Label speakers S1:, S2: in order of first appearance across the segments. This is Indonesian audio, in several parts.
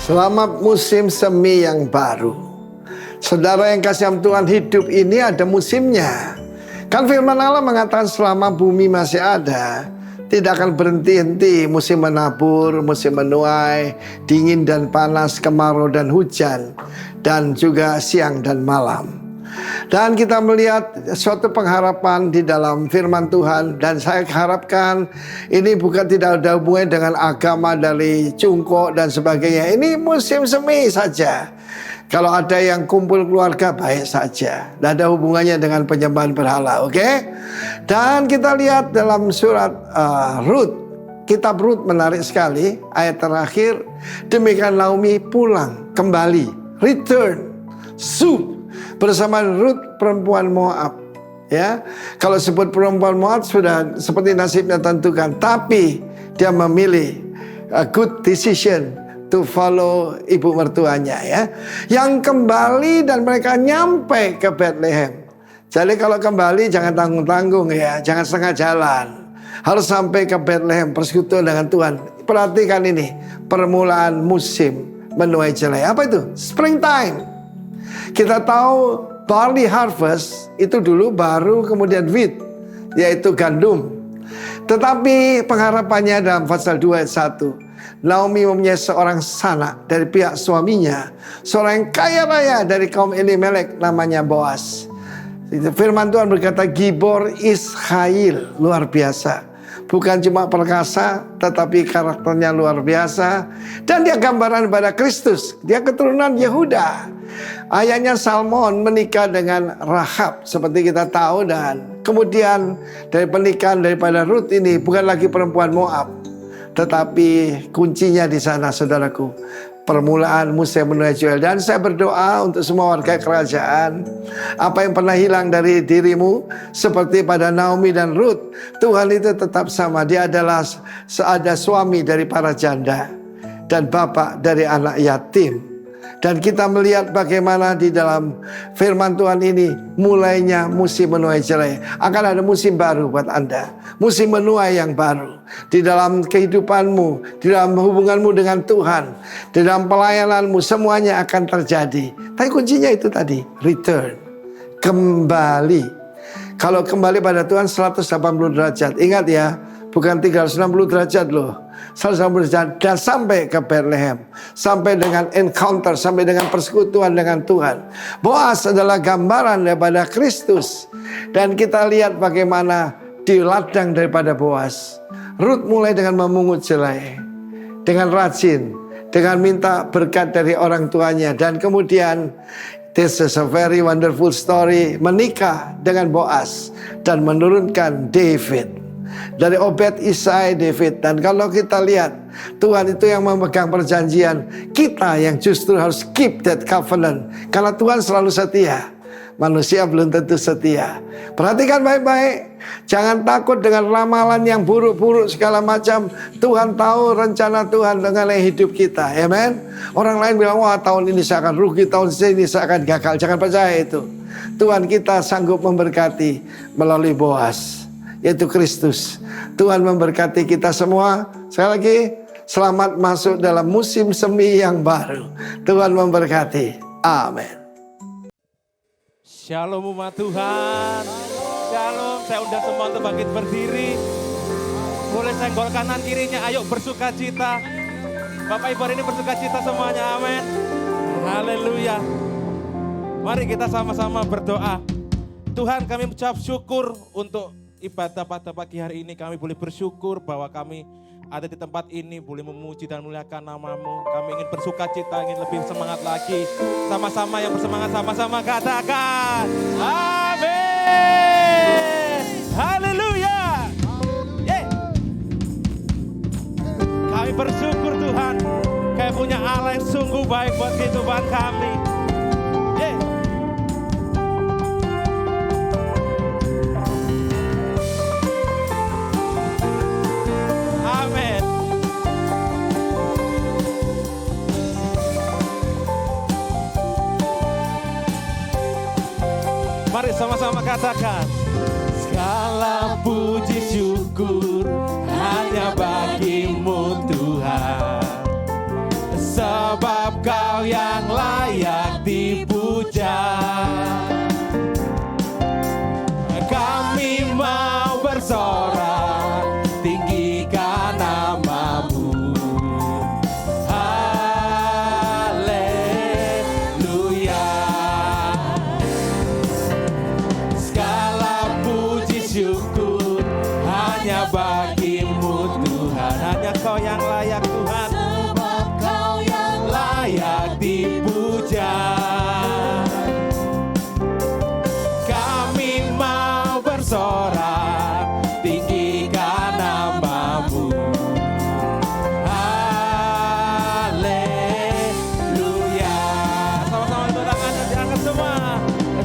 S1: Selamat musim semi yang baru. Saudara yang kasih Tuhan, hidup ini ada musimnya. Kan firman Allah mengatakan selama bumi masih ada, tidak akan berhenti-henti musim menabur, musim menuai, dingin dan panas, kemarau dan hujan, dan juga siang dan malam. Dan kita melihat suatu pengharapan di dalam firman Tuhan. Dan saya harapkan ini bukan tidak ada hubungannya dengan agama dari Cungkok dan sebagainya. Ini musim semi saja. Kalau ada yang kumpul keluarga baik saja. Tidak ada hubungannya dengan penyembahan berhala, oke? Dan kita lihat dalam surat Rut. Kitab Rut menarik sekali. Ayat terakhir, demikian Naomi pulang kembali, return, bersama Rut perempuan Moab. Ya, kalau sebut perempuan Moab sudah seperti nasibnya tentukan. Tapi dia memilih a good decision to follow ibu mertuanya, ya, yang kembali dan mereka nyampe ke Bethlehem. Jadi kalau kembali jangan tanggung-tanggung, ya, jangan setengah jalan. Harus sampai ke Bethlehem, persekutuan dengan Tuhan. Perhatikan ini, permulaan musim menuai jelai. Apa itu? Springtime. Kita tahu barley harvest itu dulu baru kemudian wheat, yaitu gandum. Tetapi pengharapannya dalam pasal 2 ayat 1. Naomi mempunyai seorang sanak dari pihak suaminya, seorang yang kaya raya dari kaum Elimelek, namanya Boaz. Firman Tuhan berkata, Gibor Israel, luar biasa. Bukan cuma perkasa, tetapi karakternya luar biasa. Dan dia gambaran pada Kristus. Dia keturunan Yehuda. Ayahnya Salmon menikah dengan Rahab, seperti kita tahu. Dan kemudian dari pernikahan daripada Rut ini bukan lagi perempuan Moab, tetapi kuncinya di sana, saudaraku, permulaan musim menuai jelai. Dan saya berdoa untuk semua warga kerajaan, apa yang pernah hilang dari dirimu, seperti pada Naomi dan Rut, Tuhan itu tetap sama. Dia adalah ada suami dari para janda dan bapak dari anak yatim. Dan kita melihat bagaimana di dalam firman Tuhan ini, mulainya musim menuai jelai. Akan ada musim baru buat Anda, musim menuai yang baru di dalam kehidupanmu, di dalam hubunganmu dengan Tuhan, di dalam pelayananmu, semuanya akan terjadi. Tapi kuncinya itu tadi, return, kembali. Kalau kembali pada Tuhan 180 derajat. Ingat ya, bukan 360 derajat loh. 180 derajat dan sampai ke Bethlehem, sampai dengan encounter, sampai dengan persekutuan dengan Tuhan. Boaz adalah gambaran daripada Kristus. Dan kita lihat bagaimana di ladang daripada Boaz, Rut mulai dengan memungut jelai, dengan rajin, dengan minta berkat dari orang tuanya. Dan kemudian this is a very wonderful story, menikah dengan Boaz dan menurunkan David. Dari Obed, Isai, David. Dan kalau kita lihat, Tuhan itu yang memegang perjanjian, kita yang justru harus keep that covenant. Karena Tuhan selalu setia, manusia belum tentu setia. Perhatikan baik-baik, jangan takut dengan ramalan yang buruk-buruk segala macam. Tuhan tahu rencana Tuhan dengan hidup kita, amen. Orang lain bilang, wah tahun ini saya akan rugi, tahun ini saya akan gagal. Jangan percaya itu. Tuhan kita sanggup memberkati melalui Boaz, yaitu Kristus. Tuhan memberkati kita semua. Sekali lagi, selamat masuk dalam musim semi yang baru. Tuhan memberkati. Amin.
S2: Shalom umat Tuhan. Shalom, saya undang semua untuk bangkit berdiri. Boleh senggol kanan kirinya, ayo bersuka cita. Bapak Ibu hari ini bersuka cita semuanya, amin. Haleluya. Mari kita sama-sama berdoa. Tuhan, kami mengucap syukur untuk ibadah pada pagi hari ini. Kami boleh bersyukur bahwa kami ada di tempat ini, boleh memuji dan memuliakan nama-Mu. Kami ingin bersuka cita, ingin lebih semangat lagi. Sama-sama yang bersemangat, sama-sama katakan amin. Haleluya. Kami bersyukur Tuhan, kami punya Allah yang sungguh baik buat kehidupan kami. Mari sama-sama katakan, segala puji syukur hanya bagi-Mu Tuhan. Sebab Kau yang layak dipuja. Kami mau bersorak, tinggikan namamu. Haleluya. Segala puji syukur hanya bagimu Tuhan. Hanya Kau yang layak Tuhan,
S3: Sebab Kau yang
S2: layak dipuja. Kami mau bersorak, tinggikan namamu. Haleluya. Sama-sama itu tangannya diangkat semua.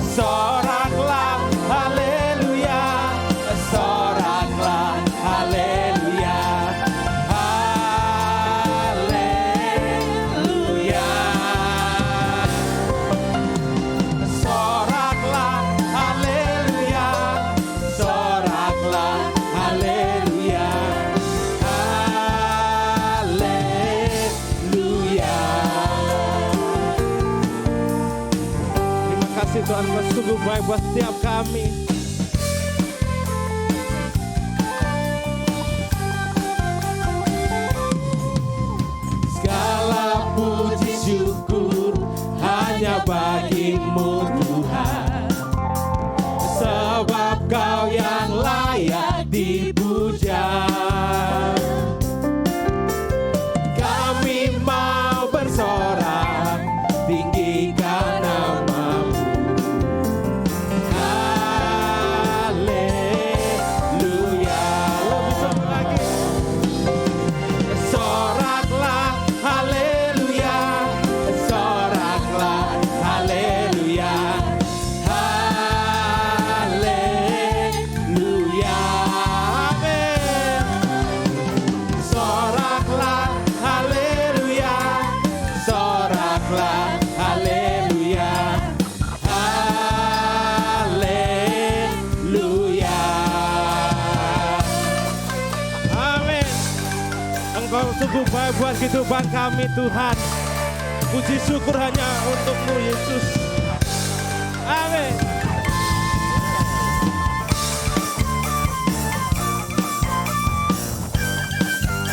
S2: Soraklah, haleluya. Soraklah, haleluya. Haleluya. Soraklah, haleluya. Soraklah, haleluya. Haleluya. Terima kasih Tuhan, Kau sungguh baik buat setiap kami. Segala puji syukur hanya bagimu Tuhan. Sebab Kau yang layak dipuja. Kami mau bersorak, tinggikan namamu. Haleluya. Lebih sorak lagi. Soraklah, haleluya. Soraklah, haleluya. Haleluya. Amin. Soraklah, haleluya. Soraklah, haleluya. Haleluya. Amin. Engkau sungguh baik buat kehidupan kami Tuhan. Puji syukur hanya untuk-Mu Yesus. Amin.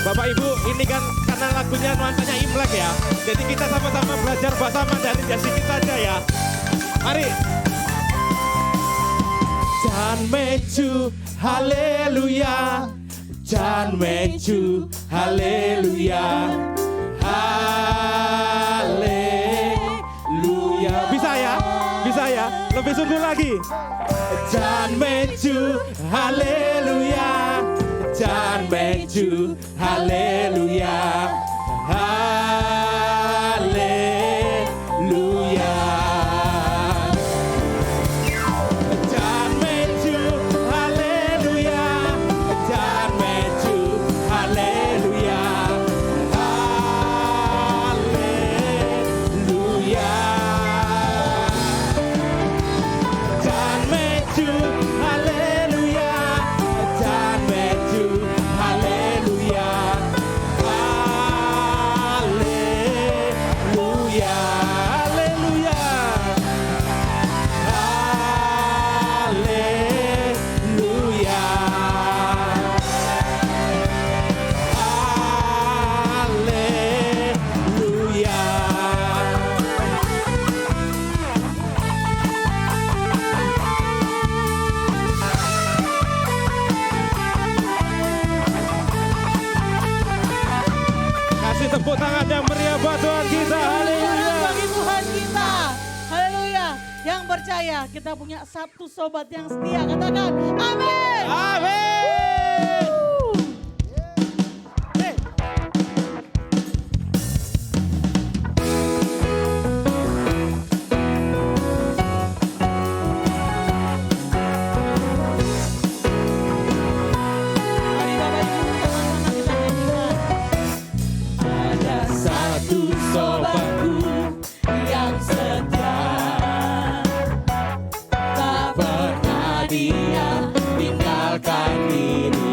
S2: Bapak Ibu, ini kan karena lagunya nuansanya Imlek ya. Jadi kita sama-sama belajar bahasa Mandarin ya, sedikit saja ya. Mari. Jan Meju, haleluya. Jan Meju, haleluya. Haleluya. Bisa ya? Bisa ya? Lebih sungguh lagi. Jan Meju, haleluya. Jan Meju, haleluya. Haleluya. Jan Meju, haleluya. Jan Meju, haleluya. Haleluya. Jan Meju, haleluya. Jan Meju, haleluya. Haleluya. Haleluya. Haleluya. Haleluya. Kasih tepuk tangan yang meriah buat Tuhan kita. Haleluya.
S3: bagi Tuhan kita. Haleluya. Yang percaya kita punya satu sobat yang setia. Katakan amin.
S2: Amin. Hey.
S3: Mari Bapak Ibu sama-sama kita nyanyikan. Ada
S2: Satu sobatku
S3: yang setia, tak pernah dia
S2: tinggalkan diri.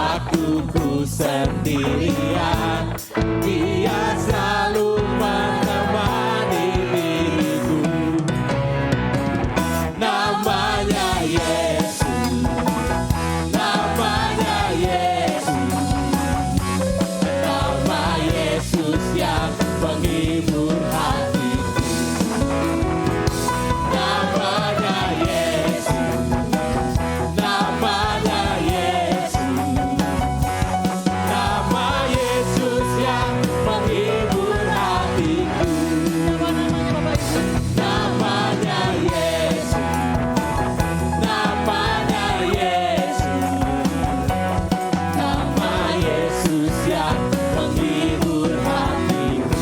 S2: waktuku sendirian, Dia selalu menemani diriku. Namanya Yesus, namanya Yesus, nama Yesus yang menghibur hatiku. Namanya Yesus, namanya Yesus, nama Yesus yang menghibur hatiku. Namanya Yesus, namanya Yesus, nama Yesus yang menghibur hatiku.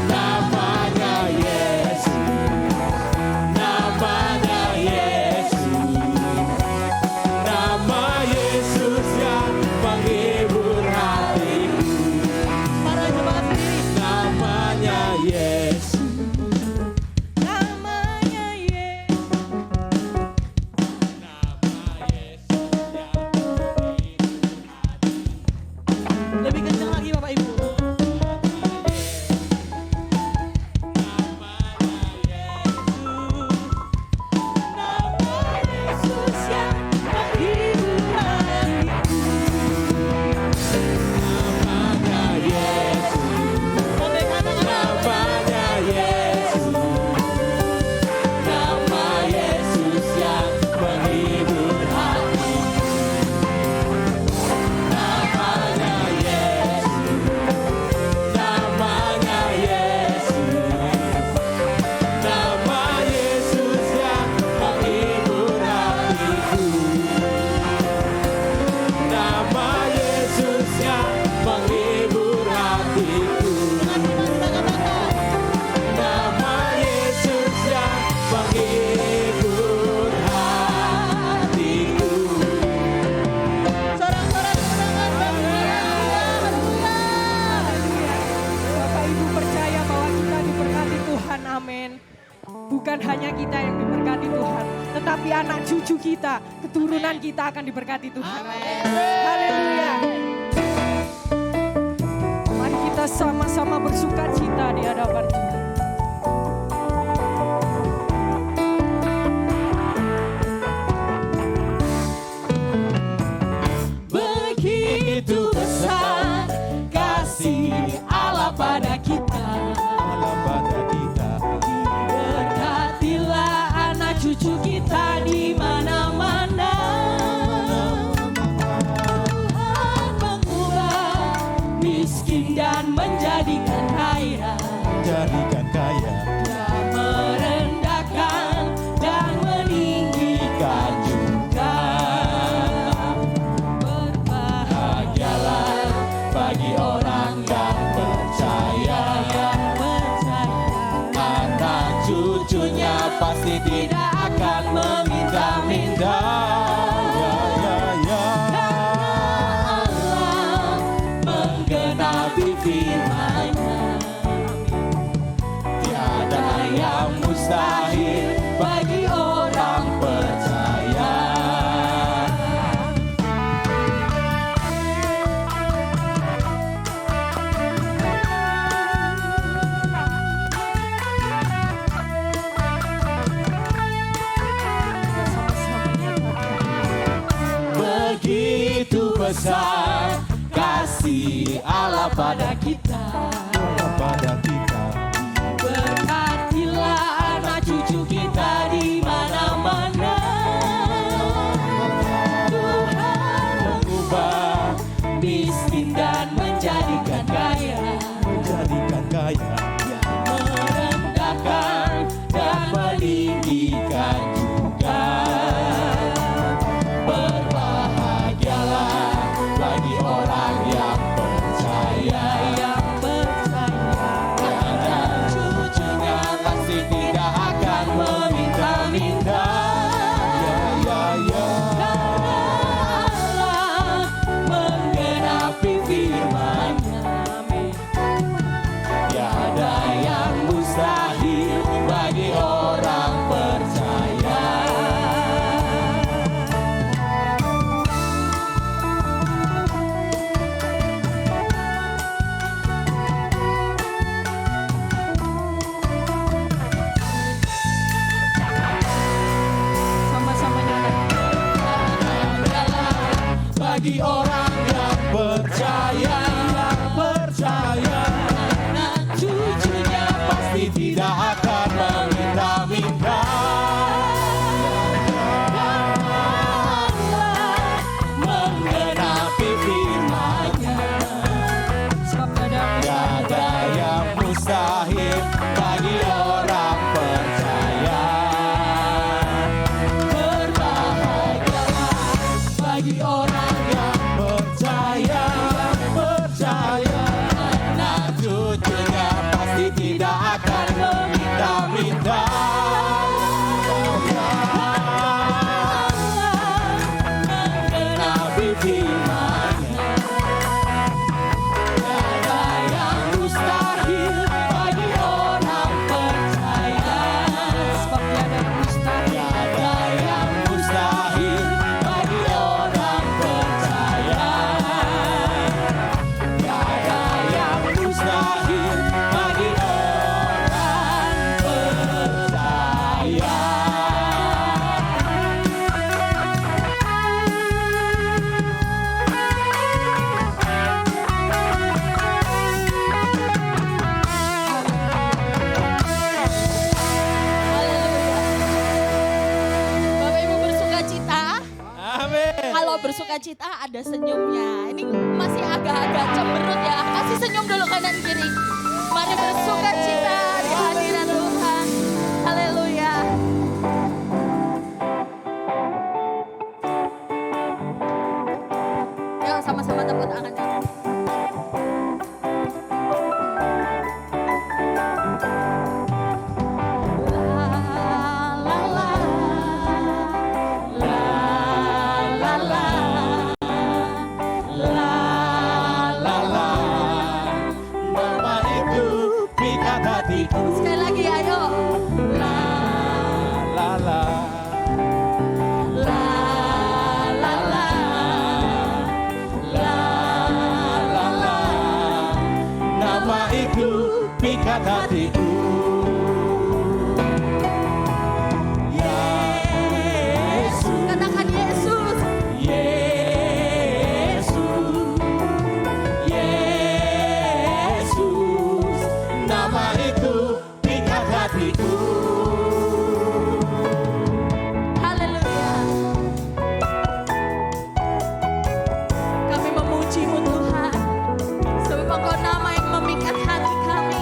S2: Namanya Yesus, namanya Yesus, nama Yesus yang menghibur hatiku. Namanya Yesus,
S3: Namanya Yesus. Lebih kencang lagi Bapak Ibu. Nama Yesus yang menghibur hatiku.
S2: namanya Yesus,
S3: Sampai katakan
S2: namanya Yesus, nama Yesus yang menghibur hatiku. Namanya Yesus, namanya Yesus, nama Yesus yang menghibur hatiku. Nama Yesus yang menghibur hatiku. Nama Yesus yang menghibur hatiku.
S3: sorak-sorak kemenangan
S4: Bapak Ibu percaya bahwa kita diberkati Tuhan, amin. Bukan hanya kita yang diberkati Tuhan, tetapi anak cucu kita, keturunan kita akan diberkati Tuhan. Haleluya. Mari kita sama-sama bersuka cita di hadapan Tuhan.
S2: Begitu besar kasih Allah pada kita.
S4: Berkatilah anak cucu kita di mana-mana. Tuhan mengubah miskin dan menjadikan kaya.
S2: Jadikan kaya,
S4: Dia merendahkan dan meninggikan juga.
S2: bahagialah bagi orang yang percaya. Anak cucunya pasti tidak akan meminta-minta. Ya, ya, ya.
S4: Allah
S2: Menggenapi firman-Nya, tiada yang mustahil bagi orang percaya. Begitu besar kasih Allah pada kita.
S4: berkatilah anak cucu kita di mana-mana. Tuhan
S2: Mengubah
S4: miskin dan menjadikan kaya.
S2: merendahkan dan meninggikan juga. Berbahagialah bagi orang yang percaya. Anak cucunya pasti tidak akan meminta-minta. Ya, ya, ya.
S4: Allah menggenapi
S2: bagi orang yang percaya,
S3: anak cucunya
S2: pasti tidak akan meminta-minta. Menggenapi firman-Nya,
S4: Sebab
S2: tiada yang mustahil bagi orang percaya. Berbahagialah bagi orang yang percaya, anak cucunya pasti tidak akan meminta-minta. Menggenapi firman-Nya, tiada yang mustahil bagi orang percaya.
S4: sebab tiada yang mustahil.
S2: Tiada yang mustahil bagi orang percaya. Tiada yang mustahil bagi orang percaya.
S3: Bapak Ibu bersuka cita.
S2: Amin.
S3: Kalau bersuka cita ada senyumnya. Ini masih agak-agak cemberut ya. Kasih senyum dulu kanan kiri. Mari bersuka cita di hadirat Tuhan. Haleluya. Yuk sama-sama tepuk tangannya.
S2: Nama itu pikat hatiku.
S3: Sekali lagi ayo.
S2: La la la.
S3: La la la.
S2: La la la. Nama itu pikat hatiku. Yesus,
S3: Katakan Yesus.
S2: Yesus, Yesus. Nama itu pikat hatiku.
S3: Haleluya. Kami memuji-Mu Tuhan. Sebab Engkau nama yang memikat hati kami.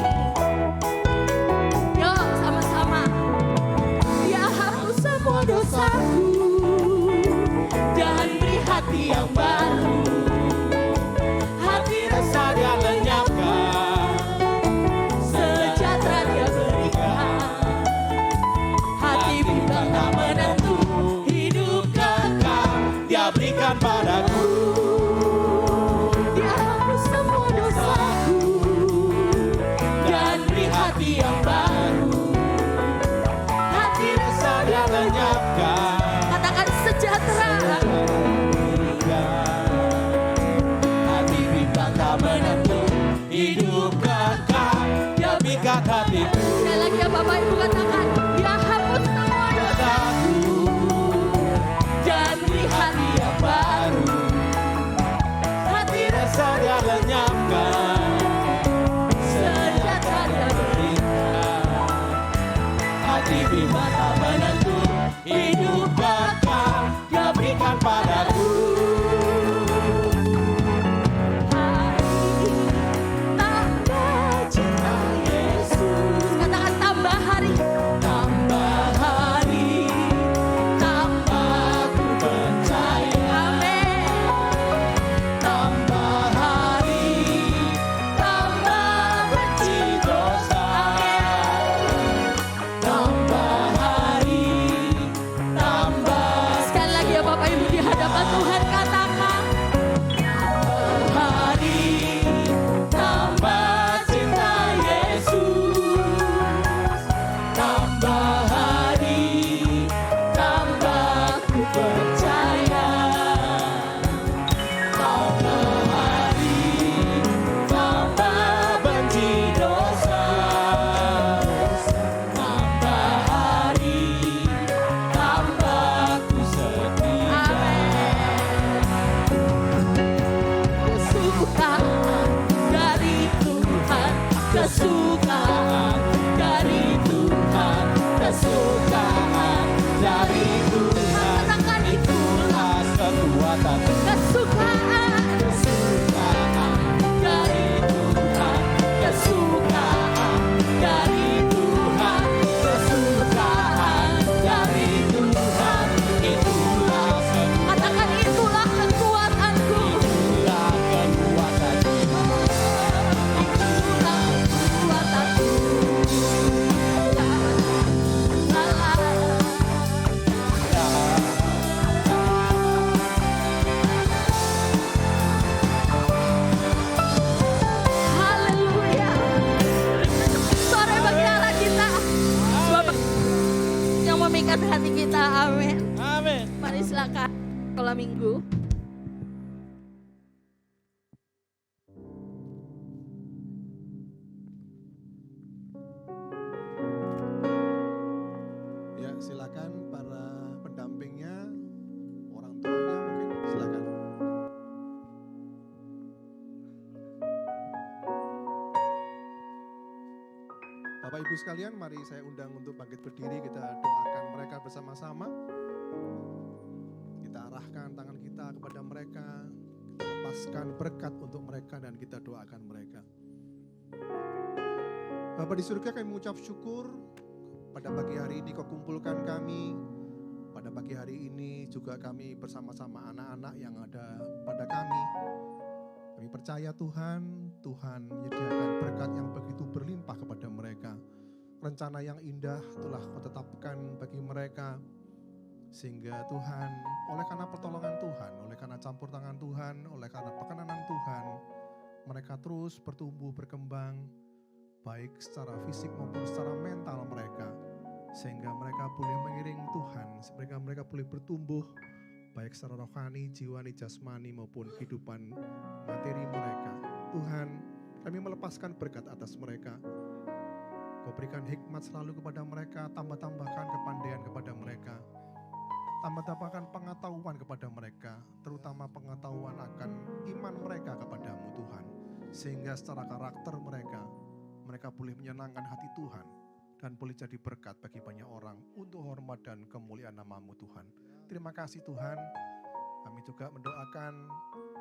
S3: Amin.
S2: Amin.
S3: Mari silakan sekolah minggu.
S5: Ya, silakan para pendampingnya, orang tuanya mungkin silakan. Bapak Ibu sekalian, mari saya undang untuk bangkit berdiri, kita doakan mereka bersama-sama. Kita arahkan tangan kita kepada mereka, kita lepaskan berkat untuk mereka dan kita doakan mereka. Bapa di surga, kami mengucap syukur pada pagi hari ini Kau kumpulkan kami. Pada pagi hari ini juga kami bersama-sama anak-anak yang ada pada kami. Kami percaya Tuhan menyediakan berkat yang begitu berlimpah kepada mereka. Rencana yang indah telah Kau tetapkan bagi mereka. Sehingga Tuhan, oleh karena pertolongan Tuhan, oleh karena campur tangan Tuhan, oleh karena perkenanan Tuhan, mereka terus bertumbuh, berkembang, baik secara fisik maupun secara mental mereka. Sehingga mereka boleh mengiring Tuhan, sehingga mereka boleh bertumbuh, baik secara rohani, jiwani, jasmani maupun kehidupan materi mereka. Tuhan, kami melepaskan berkat atas mereka. Kau berikan hikmat selalu kepada mereka, tambah-tambahkan kepandaian kepada mereka. Tambah-tambahkan pengetahuan kepada mereka, terutama pengetahuan akan iman mereka kepadamu Tuhan. Sehingga secara karakter mereka boleh menyenangkan hati Tuhan. Dan boleh jadi berkat bagi banyak orang untuk hormat dan kemuliaan nama-Mu Tuhan. Terima kasih Tuhan. Kami juga mendoakan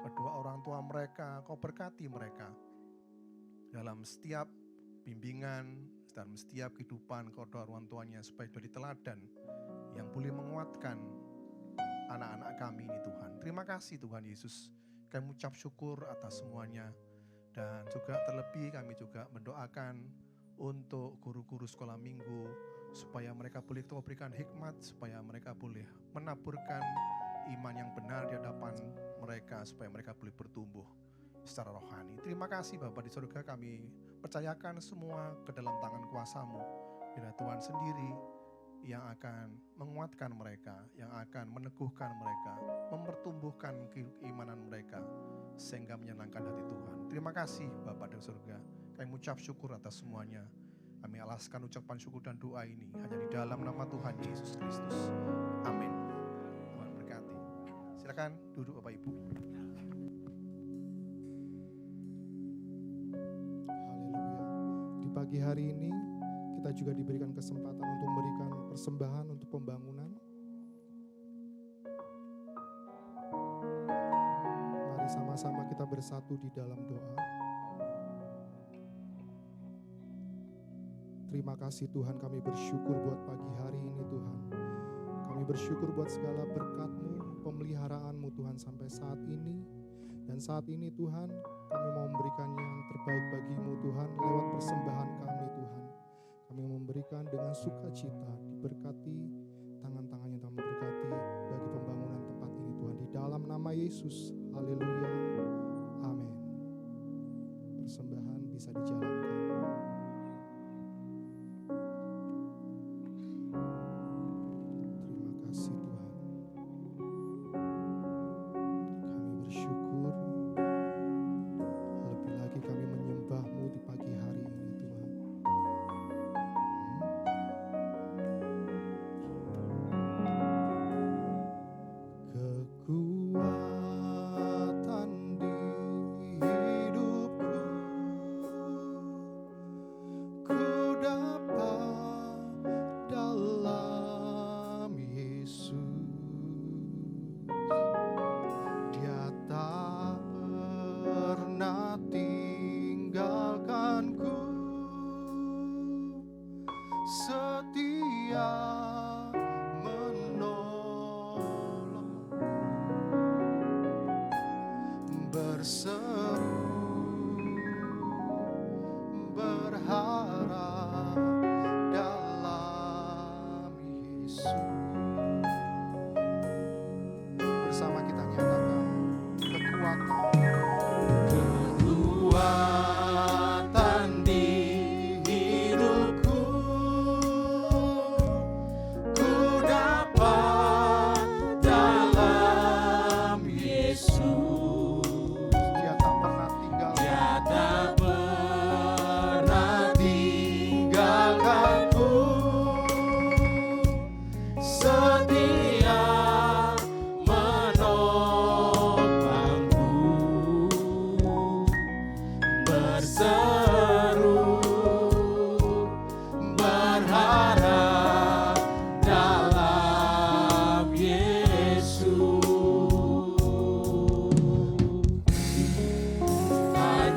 S5: kedua orang tua mereka, Kau berkati mereka. Dalam setiap bimbingan, dalam setiap kehidupan kedua orang tuanya supaya jadi teladan yang boleh menguatkan anak-anak kami ini Tuhan. Terima kasih Tuhan Yesus. Kami ucap syukur atas semuanya. Dan juga terlebih kami juga mendoakan untuk guru-guru sekolah minggu, supaya mereka boleh Tuhan berikan hikmat, supaya mereka boleh menaburkan iman yang benar di hadapan mereka, supaya mereka boleh bertumbuh secara rohani. Terima kasih Bapa di surga, kami percayakan semua ke dalam tangan kuasa-Mu. Biar Tuhan sendiri yang akan menguatkan mereka, yang akan meneguhkan mereka, mempertumbuhkan keimanan mereka, sehingga menyenangkan hati Tuhan. Terima kasih Bapa di surga. Kami mengucap syukur atas semuanya. Kami alaskan ucapan syukur dan doa ini hanya di dalam nama Tuhan Yesus Kristus. Amin. Tuhan berkati. Silakan duduk Bapak Ibu.
S6: Haleluya. Di pagi hari ini kita juga diberikan kesempatan untuk memberikan persembahan untuk pembangunan. Mari sama-sama kita bersatu di dalam doa. Terima kasih Tuhan, kami bersyukur buat pagi hari ini Tuhan. Kami bersyukur buat segala berkat-Mu, pemeliharaan-Mu Tuhan sampai saat ini. Dan saat ini Tuhan, kami mau memberikan yang terbaik bagi-Mu Tuhan lewat persembahan kami Tuhan. Kami memberikan dengan sukacita, diberkati tangan-tangan yang telah memberkati bagi pembangunan tempat ini Tuhan. Di dalam nama Yesus, haleluya, amin. Persembahan bisa dijalankan.
S7: Ku dapat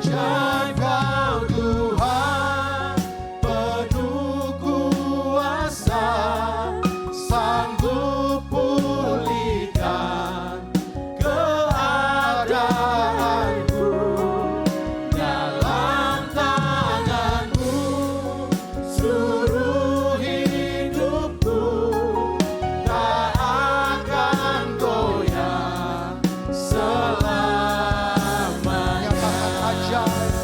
S5: Ajaib Kau Tuhan, penuh kuasa, sanggup pulihkan keadaanku. Dalam tangan-Mu seluruh hidupku tak akan goyah selamanya. Ajaib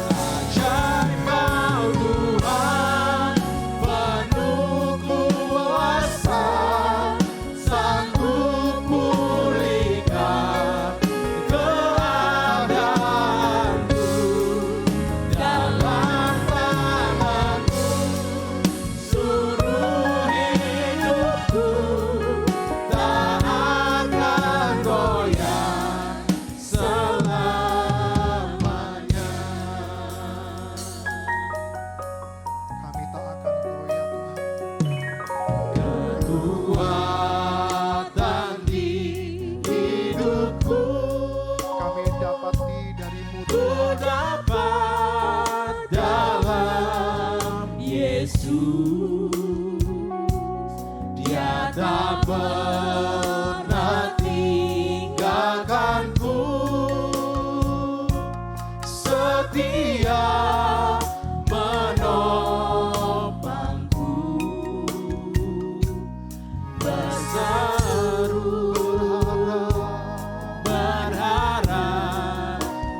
S5: Kau Tuhan, penuh kuasa, sanggup pulihkan keadaanku. Dalam tangan-Mu seluruh hidupku tak akan goyah selamanya. Kami tak akan goyah, Tuhan. Kekuatan di hidupku kami dapati dari-Mu, Tuhan. Dapat dalam Yesus, Dia tak pernah tinggalkanku, setia menopangku, berseru berharap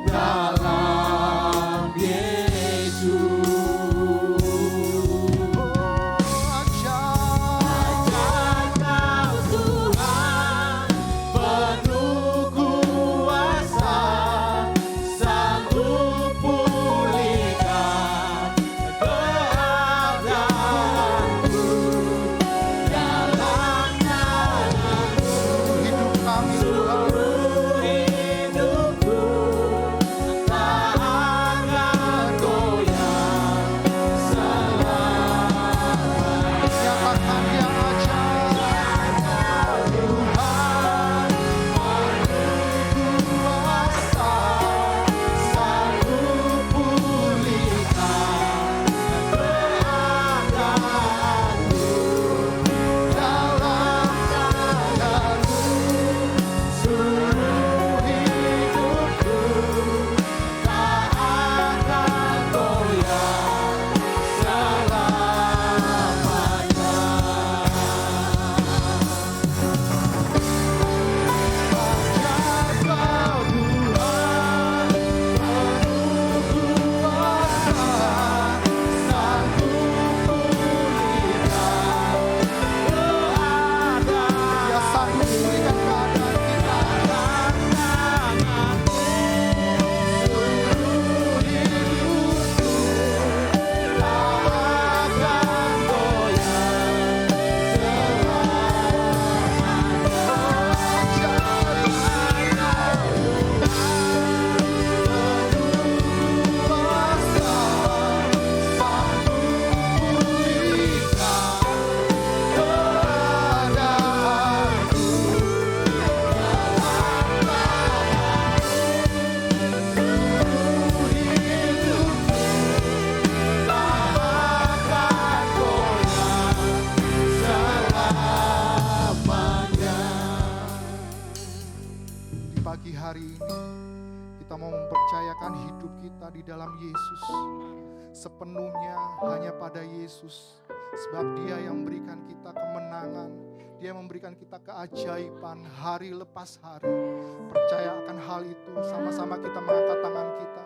S5: dalam Yesus. Ajaib Kau Tuhan, penuh kuasa, sanggup pulihkan keadaanku. Dalam tangan-Mu hidup kami, seluruh hidupku tak akan goyah selamanya. Nyatakan yang ajaib Tuhan, penuh kuasa, sanggup pulihkan keadaanku. Dalam tangan-Mu seluruh hidupku tak akan goyah selamanya. Ajaib Kau Tuhan, penuh kuasa, sanggup pulihkan keadaan. Dia sanggup pulihkan keadaan kita. Dalam tangan-Mu seluruh hidupku tak akan goyah Di pagi hari ini kita mau mempercayakan hidup kita di dalam Yesus, sepenuhnya hanya pada Yesus, sebab Dia yang memberikan kita kemenangan, Dia memberikan kita keajaiban hari lepas hari. Percaya akan hal itu, sama-sama kita mengangkat tangan kita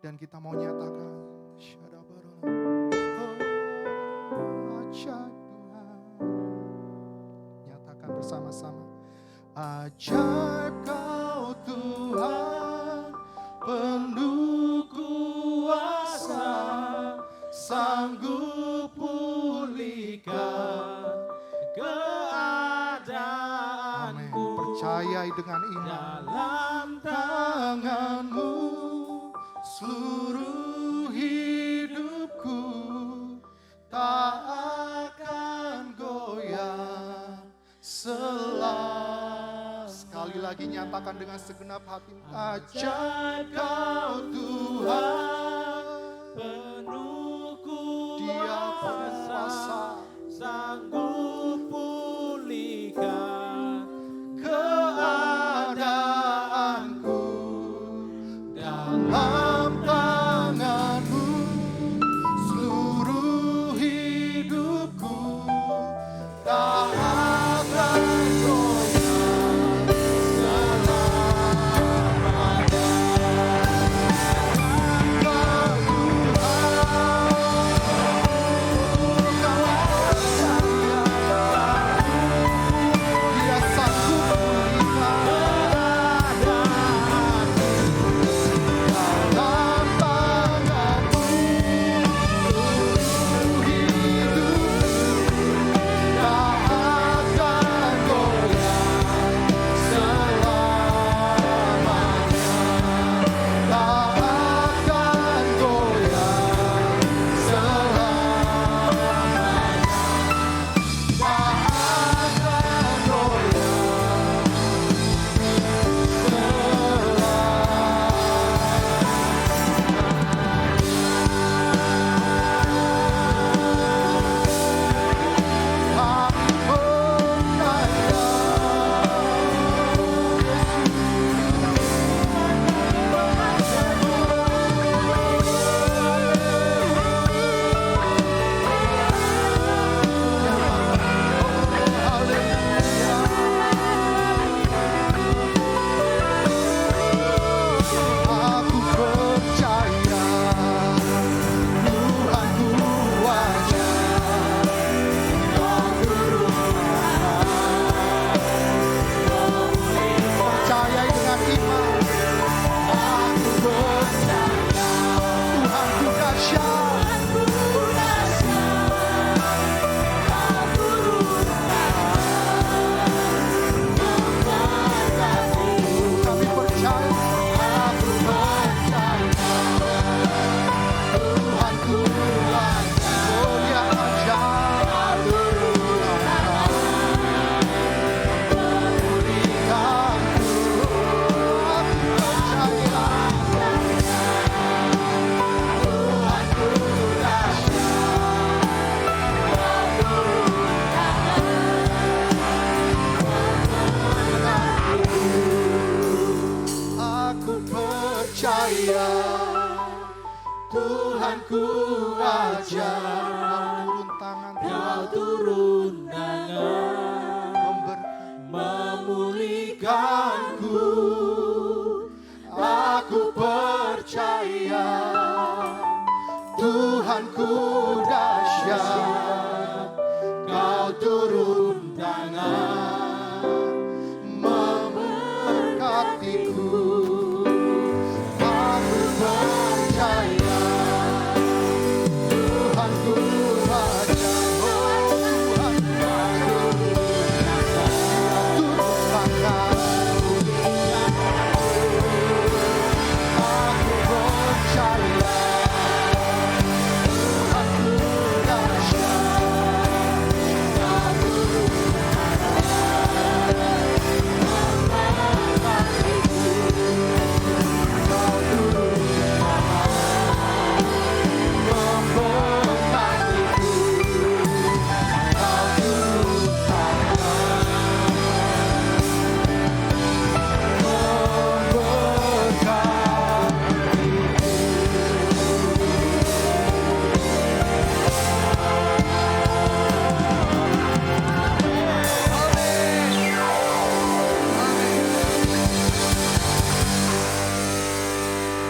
S5: dan kita mau nyatakan ajaib Tuhan. Nyatakan bersama-sama. Ajaib Kau Tuhan, penuh kuasa, sanggup pulihkan keadaanku. Amin. Percayai dengan iman. Dalam tangan-Mu seluruh hidupku tak akan goyah selamanya. Sekali lagi nyatakan.
S6: katakan dengan segenap hati, ajaib Kau Tuhan,
S2: Penuhku
S6: Dia berkuasa
S2: sanggup pulihkan
S6: keadaanku dalam tangan-Mu, seluruh hidupku tak akan goyah selamanya. Dia sanggup pulihkan dalam tangan-Mu, seluruh hidupku tak akan goyah selamanya, tak akan goyah selamanya, tak akan Aku percaya Tuhanku ajar, Kau percaya dengan iman. Aku percaya Tuhanku dahsyat, kami percaya. Aku percaya Tuhanku ajar, oh Dia ajar memulihkanku. Aku percaya Tuhanku dahsyat. Aku percaya Tuhanku ajar, Kau turun tangan, memulihkanku. Aku percaya Tuhanku dahsyat, Kau turun tangan, memberkatiku. Aku percaya Tuhanku ajar, oh Tuhanku turun tangan. Aku percaya Tuhanku dahsyat, Kau turun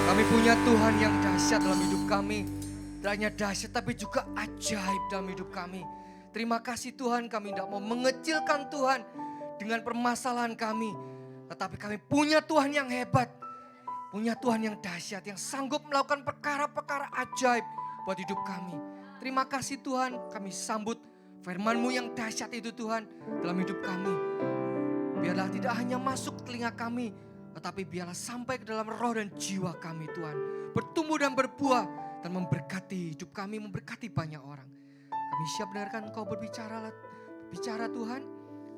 S7: Kami punya Tuhan yang dahsyat dalam hidup kami. Tidak hanya dahsyat tapi juga ajaib dalam hidup kami. Terima kasih Tuhan, kami tidak mau mengecilkan Tuhan dengan permasalahan kami. Tetapi kami punya Tuhan yang hebat. Punya Tuhan yang dahsyat, yang sanggup melakukan perkara-perkara ajaib buat hidup kami. Terima kasih Tuhan, kami sambut firman-Mu yang dahsyat itu Tuhan dalam hidup kami. Biarlah tidak hanya masuk ke telinga kami, tetapi biarlah sampai ke dalam roh dan jiwa kami Tuhan. Bertumbuh dan berbuah dan memberkati hidup kami, memberkati banyak orang. Kami siap dengarkan Engkau berbicara Tuhan.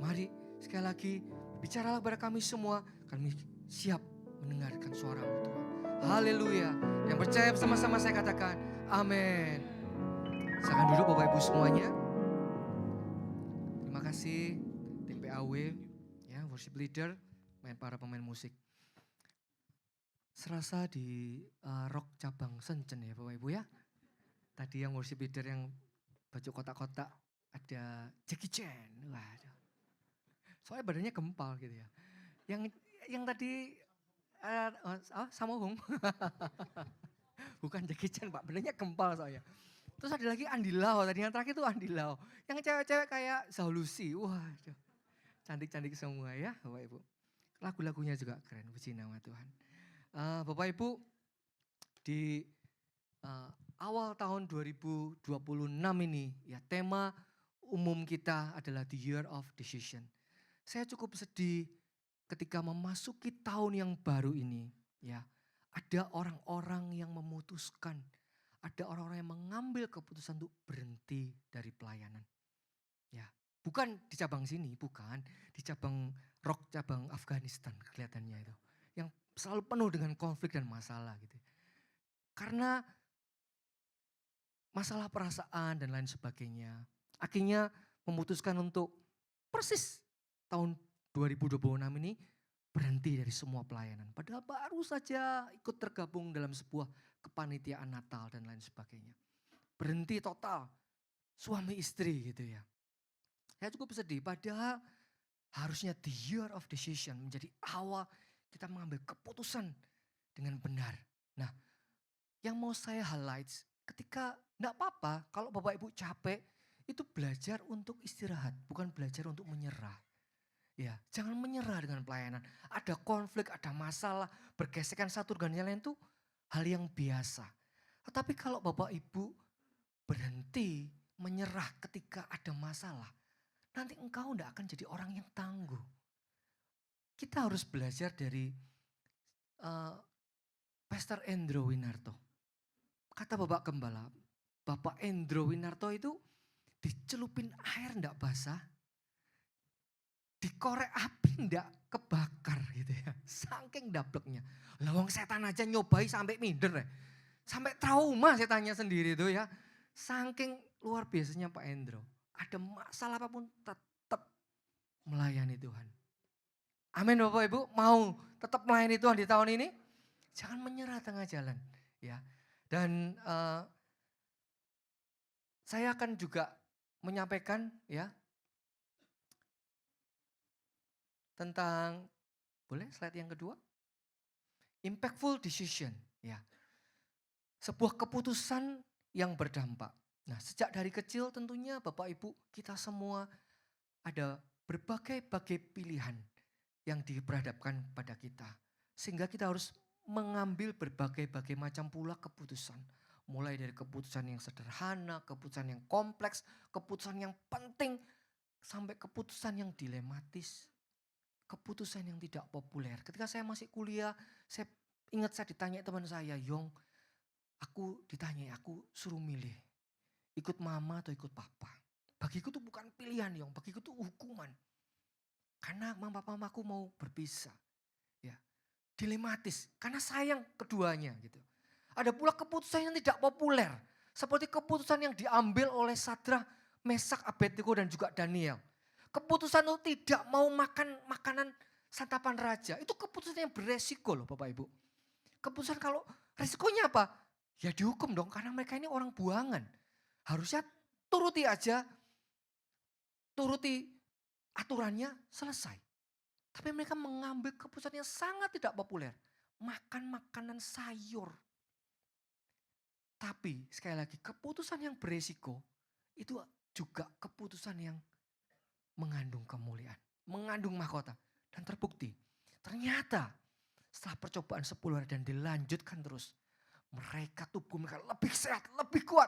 S7: Mari sekali lagi bicaralah kepada kami semua. kami siap mendengarkan suara-Mu Tuhan. Haleluya. Yang percaya bersama-sama saya katakan, amin. Silakan duduk Bapak Ibu semuanya. Terima kasih tim PAW, ya, worship leader, para pemain musik. Serasa di rock cabang Sencen ya Bapak Ibu ya. Tadi yang worship leader yang baju kotak-kotak ada Jackie Chan. Waduh. Soalnya badannya gempal gitu ya. Yang tadi Sammo Hung. Bukan Jackie Chan Pak, badannya gempal soalnya. Terus ada lagi Andi Lau, tadi yang terakhir itu Andi Lau. Yang cewek-cewek kayak Zhao Lucy. Waduh. Cantik-cantik semua ya Bapak Ibu. Lagu-lagunya juga keren, puji nama Tuhan. Bapak Ibu, di awal tahun 2026 ini ya tema umum kita adalah the year of decision. Saya cukup sedih ketika memasuki tahun yang baru ini ya. Ada orang-orang yang memutuskan, ada orang-orang yang mengambil keputusan untuk berhenti dari pelayanan. Ya, bukan di cabang sini, bukan di cabang rock cabang Afghanistan kelihatannya itu. Yang selalu penuh dengan konflik dan masalah gitu. Karena masalah perasaan dan lain sebagainya. Akhirnya memutuskan untuk persis tahun 2026 ini berhenti dari semua pelayanan. Padahal baru saja ikut tergabung dalam sebuah kepanitiaan Natal dan lain sebagainya. Berhenti total, suami istri gitu ya. Saya cukup sedih, padahal harusnya the year of decision menjadi awal kita mengambil keputusan dengan benar. Nah, yang mau saya highlight ketika enggak apa-apa kalau Bapak Ibu capek itu belajar untuk istirahat, bukan belajar untuk menyerah. Ya, jangan menyerah dengan pelayanan. Ada konflik, ada masalah, bergesekan satu dengan yang lain itu hal yang biasa. Tetapi kalau Bapak Ibu berhenti menyerah ketika ada masalah, nanti engkau tidak akan jadi orang yang tangguh. Kita harus belajar dari Pastor Endro Winarto. Kata Bapak Gembala, Bapak Endro Winarto itu dicelupin air enggak basah, dikorek api enggak kebakar gitu ya. Saking dableknya. Lawang setan aja nyobai sampai minder ya. Sampai trauma setannya sendiri itu ya. Saking luar biasanya Pak Endro. Ada masalah apapun tetap melayani Tuhan. Amin Bapak Ibu, mau tetap melayani Tuhan di tahun ini? Jangan menyerah tengah jalan ya. Dan saya akan juga menyampaikan ya tentang, boleh slide yang kedua? Impactful decision ya. Sebuah keputusan yang berdampak. Nah, sejak dari kecil tentunya Bapak Ibu kita semua ada berbagai-bagai pilihan yang diperhadapkan pada kita. Sehingga kita harus mengambil berbagai-bagai macam pula keputusan. Mulai dari keputusan yang sederhana, keputusan yang kompleks, keputusan yang penting, sampai keputusan yang dilematis. Keputusan yang tidak populer. Ketika saya masih kuliah, saya ingat saya ditanya teman saya, Yong, aku ditanya, aku suruh milih. Ikut mama atau ikut papa. Bagiku itu bukan pilihan Yong, bagiku itu hukuman. Karena mama papaku mau berpisah. Ya, dilematis, karena sayang keduanya gitu. Ada pula keputusan yang tidak populer. Seperti keputusan yang diambil oleh Sadrah, Mesak, Abednego dan juga Daniel. Keputusan itu tidak mau makan makanan santapan raja. Itu keputusan yang beresiko loh Bapak Ibu. Keputusan kalau resikonya apa? Ya dihukum dong karena mereka ini orang buangan. Harusnya turuti aja, turuti aturannya selesai. Tapi mereka mengambil keputusan yang sangat tidak populer. Makan makanan sayur. Tapi sekali lagi keputusan yang beresiko itu juga keputusan yang mengandung kemuliaan, mengandung mahkota. Dan terbukti ternyata setelah percobaan 10 hari dan dilanjutkan terus. Mereka tubuh mereka lebih sehat, lebih kuat.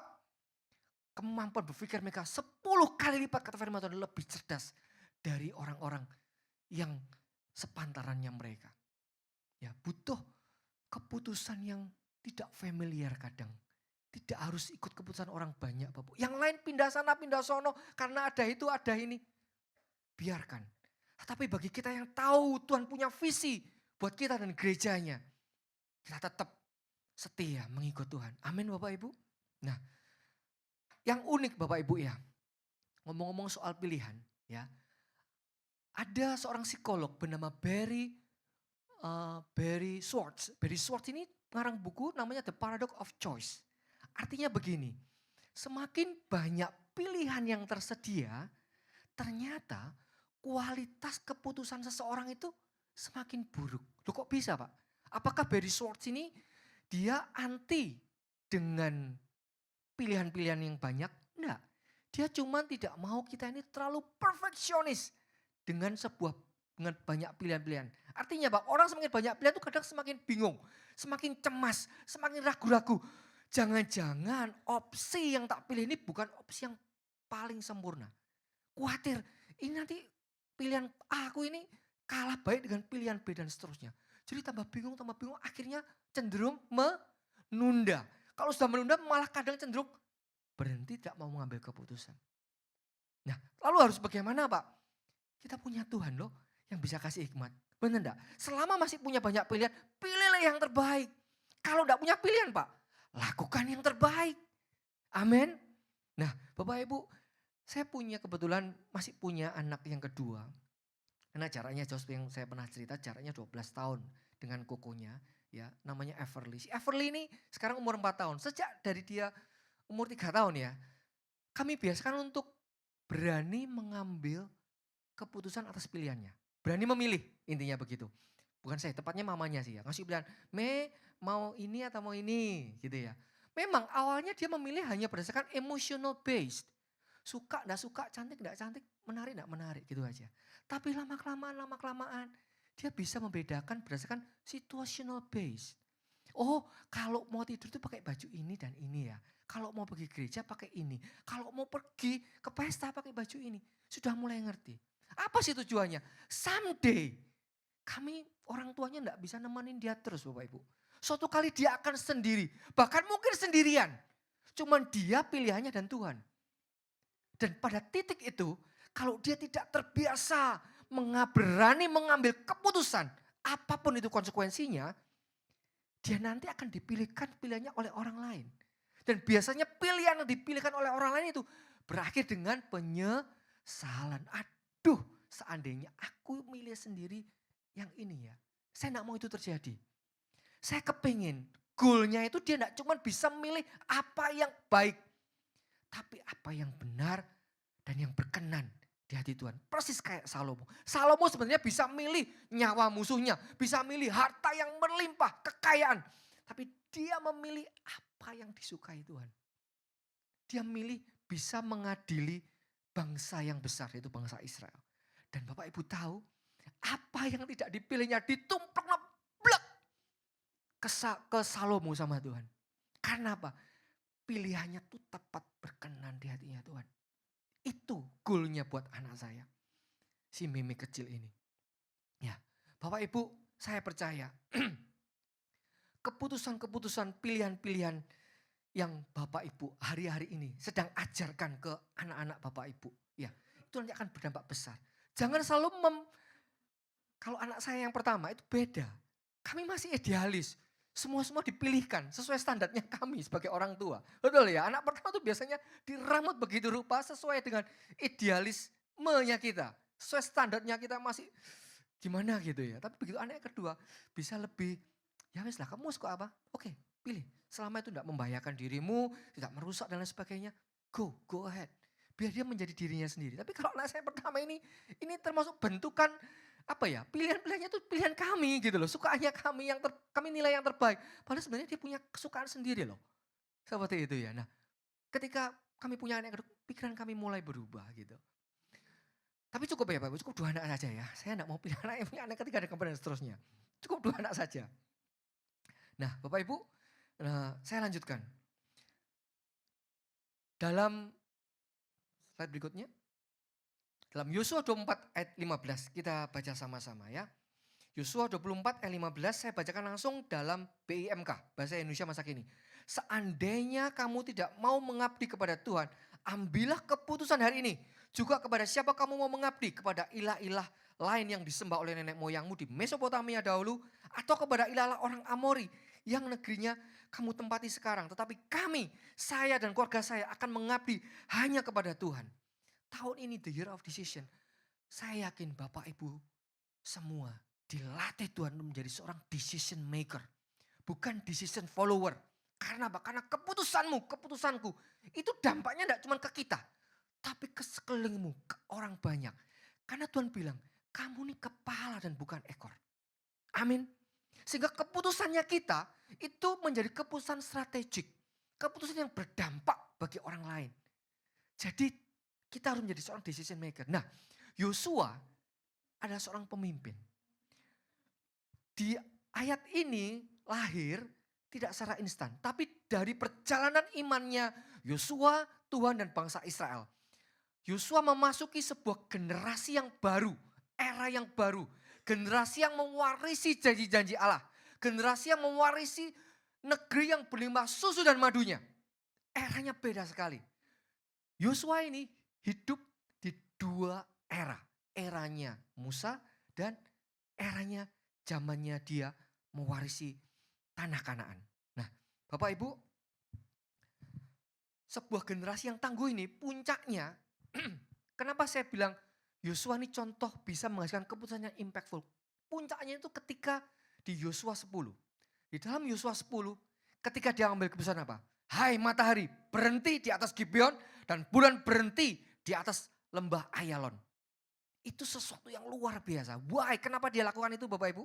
S7: Kemampuan berpikir mereka 10 kali lipat kata firman Tuhan lebih cerdas dari orang-orang yang sepantarannya mereka. Ya, butuh keputusan yang tidak familiar kadang. Tidak harus ikut keputusan orang banyak Bapak. Yang lain pindah sana, pindah sono karena ada itu, ada ini. Biarkan. Tapi bagi kita yang tahu Tuhan punya visi, buat kita dan gerejanya. Kita tetap setia mengikut Tuhan. Amin Bapak Ibu. Nah, yang unik Bapak Ibu ya, ngomong-ngomong soal pilihan ya. Ada seorang psikolog bernama Barry Schwartz. Barry Schwartz ini pengarang buku namanya The Paradox of Choice. Artinya begini, semakin banyak pilihan yang tersedia, ternyata kualitas keputusan seseorang itu semakin buruk. Loh kok bisa Pak? Apakah Barry Schwartz ini dia anti dengan pilihan-pilihan yang banyak? Enggak. Dia cuma tidak mau kita ini terlalu perfeksionis dengan banyak pilihan-pilihan. Artinya Pak, orang semakin banyak pilihan itu kadang semakin bingung, semakin cemas, semakin ragu-ragu. Jangan-jangan opsi yang tak pilih ini bukan opsi yang paling sempurna. Khawatir, ini nanti pilihan A aku ini kalah baik dengan pilihan B dan seterusnya. Jadi tambah bingung, akhirnya cenderung menunda. Kalau sudah menunda malah kadang cenderung berhenti tidak mau mengambil keputusan. Nah, lalu harus bagaimana Pak? Kita punya Tuhan loh yang bisa kasih hikmat. Benar enggak? Selama masih punya banyak pilihan, pilihlah yang terbaik. Kalau enggak punya pilihan Pak, lakukan yang terbaik. Amin. Nah Bapak Ibu, saya kebetulan masih punya anak yang kedua. Karena jaraknya jauh seperti yang saya pernah cerita, jaraknya 12 tahun dengan kokonya. Ya, namanya Everly. Si Everly ini sekarang umur 4 tahun. Sejak dari dia umur 3 tahun ya, kami biasakan untuk berani mengambil keputusan atas pilihannya. Berani memilih, intinya begitu. Bukan saya, tepatnya mamanya sih ya. Ngasih pilihan, mau ini atau mau ini gitu ya. Memang awalnya dia memilih hanya berdasarkan emotional based. Suka, enggak suka, cantik, enggak cantik, menarik, enggak menarik gitu aja. Tapi lama-kelamaan dia bisa membedakan berdasarkan situational based. Oh kalau mau tidur itu pakai baju ini dan ini ya. Kalau mau pergi gereja pakai ini. Kalau mau pergi ke pesta pakai baju ini. Sudah mulai ngerti. Apa sih tujuannya? Someday kami orang tuanya enggak bisa nemenin dia terus Bapak Ibu. Suatu kali dia akan sendiri. Bahkan mungkin sendirian. Cuman dia pilihannya dan Tuhan. Dan pada titik itu kalau dia tidak terbiasa berani mengambil keputusan. Apapun itu konsekuensinya. Dia nanti akan dipilihkan pilihannya oleh orang lain. Dan biasanya pilihan yang dipilihkan oleh orang lain itu berakhir dengan penyesalan. Aduh seandainya aku milih sendiri yang ini ya. Saya enggak mau itu terjadi. Saya kepingin goalnya itu dia enggak cuma bisa milih apa yang baik. Tapi apa yang benar dan yang berkenan di hati Tuhan. Persis kayak Salomo. Salomo sebenarnya bisa milih nyawa musuhnya. Bisa milih harta yang berlimpah, kekayaan. Tapi dia memilih apa yang disukai Tuhan. Dia milih bisa mengadili bangsa yang besar, yaitu bangsa Israel. Dan Bapak Ibu tahu, apa yang tidak dipilihnya ditumplak blek ke Salomo sama Tuhan. Karena apa? Pilihannya tuh tepat berkenan di hatinya Tuhan. Itu goalnya buat anak saya. Si Mimi kecil ini. Ya, Bapak Ibu saya percaya. Keputusan-keputusan pilihan-pilihan yang Bapak Ibu hari-hari ini sedang ajarkan ke anak-anak Bapak Ibu. Ya, itu nanti akan berdampak besar. Jangan selalu kalau anak saya yang pertama itu beda. Kami masih idealis. Semua dipilihkan sesuai standarnya kami sebagai orang tua. Betul ya, anak pertama itu biasanya diramut begitu rupa sesuai dengan idealismenya kita. Sesuai standarnya kita masih gimana gitu ya. Tapi begitu anak yang kedua bisa lebih, ya wes lah kamu suka apa? Oke pilih. Selama itu tidak membahayakan dirimu, tidak merusak dan lain sebagainya. Go ahead. Biar dia menjadi dirinya sendiri. Tapi kalau anak saya pertama ini termasuk bentukan pilihan-pilihannya itu pilihan kami gitu loh. Sukaannya kami kami nilai yang terbaik. Padahal sebenarnya dia punya kesukaan sendiri loh. Seperti itu ya. Nah ketika kami punya anak, pikiran kami mulai berubah gitu. Tapi cukup ya Bapak, cukup 2 anak saja ya. Saya enggak mau pilih anak yang punya anak ketiga dan keempat dan seterusnya. Cukup 2 anak saja. Nah Bapak Ibu, saya lanjutkan. Dalam slide berikutnya. Dalam Yosua 24 ayat 15 kita baca sama-sama ya. Yosua 24 ayat 15 saya bacakan langsung dalam BIMK, Bahasa Indonesia Masa Kini. Seandainya kamu tidak mau mengabdi kepada Tuhan, ambillah keputusan hari ini. Juga kepada siapa kamu mau mengabdi, kepada ilah-ilah lain yang disembah oleh nenek moyangmu di Mesopotamia dahulu, atau kepada ilah orang Amori yang negerinya kamu tempati sekarang. Tetapi kami, saya dan keluarga saya akan mengabdi hanya kepada Tuhan. Tahun ini the year of decision. Saya yakin Bapak Ibu semua dilatih Tuhan untuk menjadi seorang decision maker. Bukan decision follower. Karena apa? Karena keputusanmu, keputusanku itu dampaknya tidak cuma ke kita. Tapi ke sekelilingmu, ke orang banyak. Karena Tuhan bilang, kamu ini kepala dan bukan ekor. Amin. Sehingga keputusannya kita itu menjadi keputusan strategik. Keputusan yang berdampak bagi orang lain. Jadi kita harus menjadi seorang decision maker. Nah, Yosua adalah seorang pemimpin. Di ayat ini lahir tidak secara instan. Tapi dari perjalanan imannya Yosua, Tuhan dan bangsa Israel. Yosua memasuki sebuah generasi yang baru. Era yang baru. Generasi yang mewarisi janji-janji Allah. Generasi yang mewarisi negeri yang berlimpah susu dan madunya. Eranya beda sekali. Yosua ini hidup di dua era. Eranya Musa dan eranya zamannya dia mewarisi tanah Kanaan. Nah, Bapak Ibu, sebuah generasi yang tangguh ini puncaknya, kenapa saya bilang Yosua ini contoh bisa menghasilkan keputusan yang impactful. Puncaknya itu ketika di Yosua 10. Di dalam Yosua 10, ketika dia ambil keputusan apa? Hai matahari, berhenti di atas Gibeon dan bulan berhenti di atas lembah Ayalon. Itu sesuatu yang luar biasa. Why? Kenapa dia lakukan itu Bapak Ibu?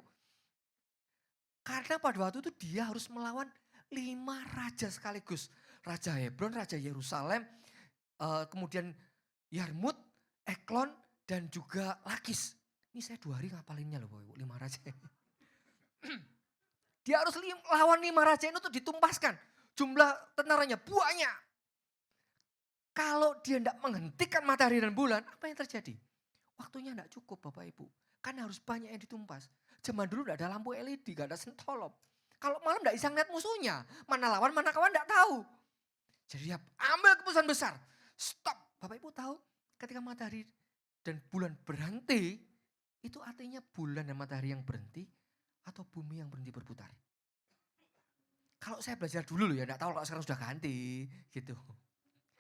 S7: Karena pada waktu itu dia harus melawan 5 raja sekaligus. Raja Hebron, Raja Yerusalem, kemudian Yarmut, Eklon, dan juga Lakis. Ini saya 2 hari ngapalinnya loh Bapak Ibu, 5 raja. Dia harus lawan 5 raja ini untuk ditumpaskan. Jumlah tentaranya banyak. Kalau dia tidak menghentikan matahari dan bulan, apa yang terjadi? Waktunya tidak cukup Bapak Ibu. Karena harus banyak yang ditumpas. Zaman dulu tidak ada lampu LED, tidak ada sentolop. Kalau malam tidak bisa ngeliat musuhnya. Mana lawan, mana kawan tidak tahu. Jadi dia ambil keputusan besar. Stop. Bapak Ibu tahu ketika matahari dan bulan berhenti. Itu artinya bulan dan matahari yang berhenti. Atau bumi yang berhenti berputar. Kalau saya belajar dulu loh ya, tidak tahu kalau sekarang sudah ganti. Gitu.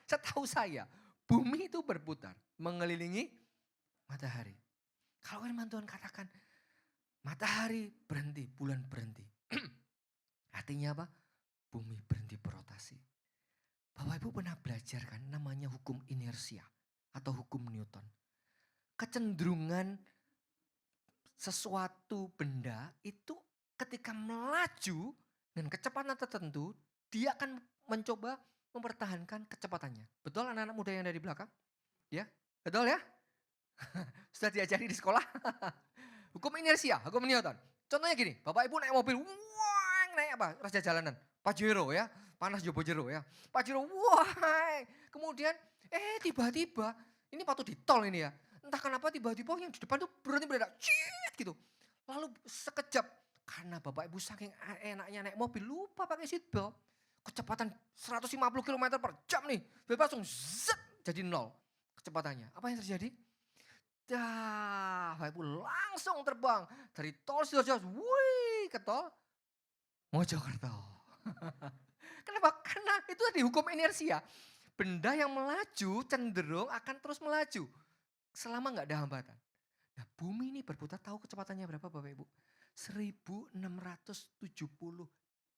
S7: Setahu saya, bumi itu berputar. Mengelilingi matahari. Kalau firman Tuhan katakan, matahari berhenti, bulan berhenti. Artinya apa? Bumi berhenti berotasi. Bapak Ibu pernah belajar kan namanya hukum inersia atau hukum Newton. Kecenderungan sesuatu benda itu ketika melaju dengan kecepatan tertentu, dia akan mencoba mempertahankan kecepatannya. Betul anak-anak muda yang ada di belakang? Ya, betul ya? Sudah diajari di sekolah? Hukum inersia, hukum Newton. Contohnya gini, Bapak Ibu naik mobil, wah naik apa? Raja jalanan, Pajero ya, panas Jobo Jero ya. Pajero, wah. Kemudian, tiba-tiba, ini patut di tol ini ya. Entah kenapa tiba-tiba yang di depan tuh berhenti mendadak, ciit gitu. Lalu sekejap, karena Bapak Ibu saking enaknya naik mobil, lupa pakai seatbelt. Kecepatan 150 km per jam nih, langsung zet, jadi 0 kecepatannya. Apa yang terjadi? Dah, Bapak Ibu langsung terbang dari tol Sidoarjo, wih, ke tol Mojokerto. Kenapa? Karena itu tadi hukum inersia. Benda yang melaju cenderung akan terus melaju selama nggak ada hambatan. Nah, bumi ini berputar, tahu kecepatannya berapa Bapak Ibu? 1670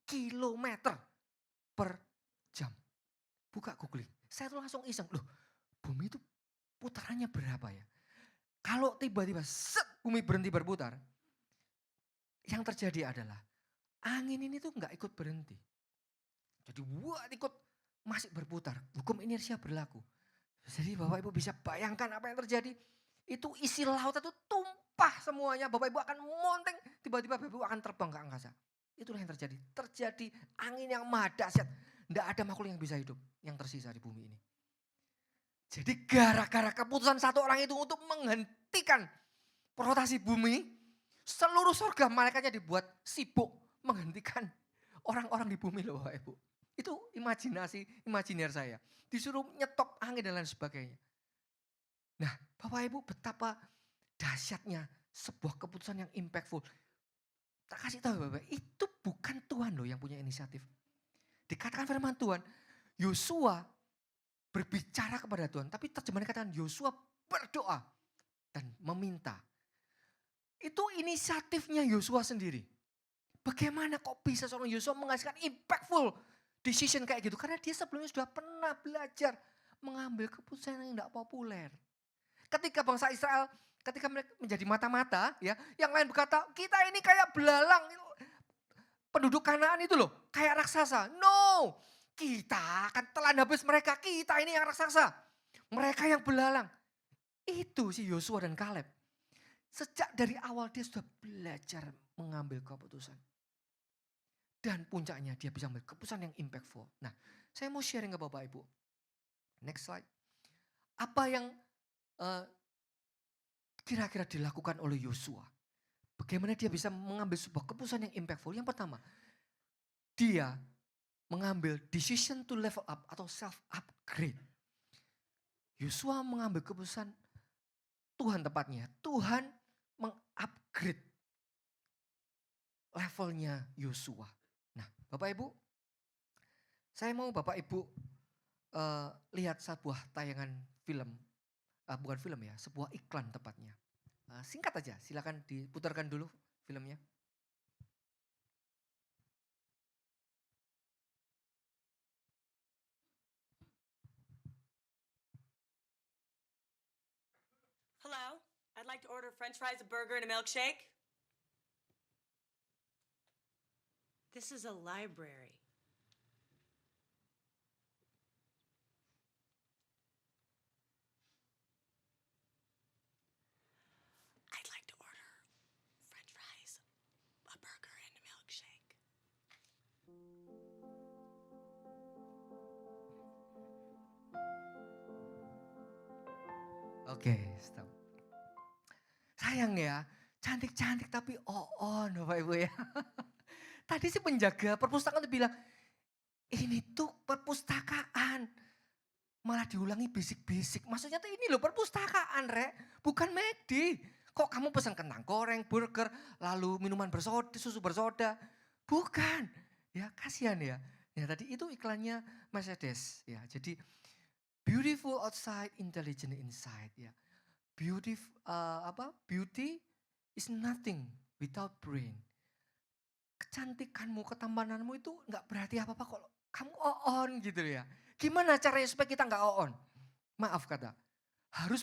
S7: kilometer per jam. Buka googling. Saya tuh langsung iseng, loh bumi itu putarannya berapa ya? Kalau tiba-tiba set bumi berhenti berputar, yang terjadi adalah angin ini tuh nggak ikut berhenti. Jadi buat ikut masih berputar. Hukum inersia berlaku. Jadi Bapak Ibu bisa bayangkan apa yang terjadi. Itu isi laut itu tumpah semuanya. Bapak Ibu akan monteng, tiba-tiba Bapak Ibu akan terbang ke angkasa. Itulah yang terjadi. Terjadi angin yang maha dahsyat. Tidak ada makhluk yang bisa hidup yang tersisa di bumi ini. Jadi gara-gara keputusan satu orang itu untuk menghentikan rotasi bumi, seluruh surga malaikatnya dibuat sibuk menghentikan orang-orang di bumi loh Bapak Ibu. Itu imajiner saya. Disuruh nyetop angin dan lain sebagainya. Nah Bapak Ibu betapa dahsyatnya sebuah keputusan yang impactful. Tak kasih tahu Bapak, itu bukan Tuhan loh yang punya inisiatif. Dikatakan firman Tuhan, Yosua berbicara kepada Tuhan. Tapi terjemahan dikatakan Yosua berdoa dan meminta. Itu inisiatifnya Yosua sendiri. Bagaimana kok bisa seorang Yosua menghasilkan impactful decision kayak gitu? Karena dia sebelumnya sudah pernah belajar mengambil keputusan yang tidak populer. Ketika bangsa Israel, ketika mereka menjadi mata-mata, ya, yang lain berkata, kita ini kayak belalang, penduduk Kanaan itu loh, kayak raksasa. No, kita akan telan habis mereka, kita ini yang raksasa. Mereka yang belalang. Itu si Yosua dan Kaleb. Sejak dari awal dia sudah belajar mengambil keputusan. Dan puncaknya dia bisa ambil keputusan yang impactful. Nah, saya mau sharing ke Bapak Ibu. Next slide. Apa yang kira-kira dilakukan oleh Yosua? Bagaimana dia bisa mengambil sebuah keputusan yang impactful? Yang pertama, dia mengambil decision to level up atau self upgrade. Yosua mengambil keputusan Tuhan tepatnya. Tuhan mengupgrade levelnya Yosua. Nah, Bapak Ibu, saya mau Bapak Ibu lihat sebuah tayangan film, bukan film ya, sebuah iklan tepatnya. Singkat aja, silakan diputarkan dulu filmnya.
S8: Hello, I'd like to order french fries, a burger, and a milkshake. This is a library. I'd like to order french fries, a burger, and a milkshake.
S7: Oke, stop. Sayang ya, cantik-cantik tapi on Bapak Ibu ya. Tadi si penjaga perpustakaan itu bilang, ini tuh perpustakaan. Malah diulangi bisik-bisik. Maksudnya tuh ini loh perpustakaan, Rek. Bukan McD. Kok kamu pesan kentang goreng, burger, lalu minuman bersoda, susu bersoda. Bukan. Ya kasihan ya. Ya tadi itu iklannya Mercedes. Ya jadi beautiful outside, intelligent inside. Ya. Beauty is nothing without brain. Kecantikanmu, ketampananmu itu nggak berarti apa-apa kalau kamu on gitu ya. Gimana caranya supaya kita nggak on? Maaf kata, harus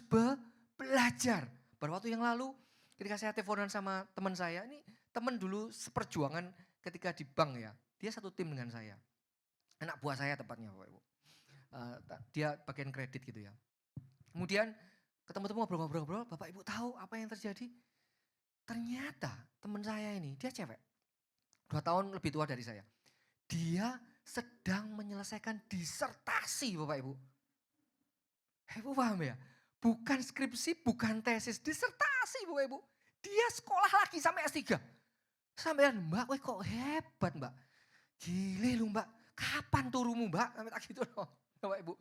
S7: belajar. Baru waktu yang lalu ketika saya teleponan sama teman saya, ini teman dulu seperjuangan ketika di bank ya. Dia satu tim dengan saya. Anak buah saya tepatnya Bapak Ibu. Dia bagian kredit gitu ya. Kemudian ketemu-temu ngobrol-ngobrol, Bapak Ibu tahu apa yang terjadi? Ternyata teman saya ini, dia cewek. 2 tahun lebih tua dari saya. Dia sedang menyelesaikan disertasi Bapak Ibu. Ibu paham ya? Bukan skripsi, bukan tesis, disertasi Bapak Ibu. Dia sekolah lagi sampai S3. Sampai Mbak, weh kok hebat Mbak. Gile lu Mbak, kapan turumu Mbak? Sampai tak gitu loh Bapak Ibu.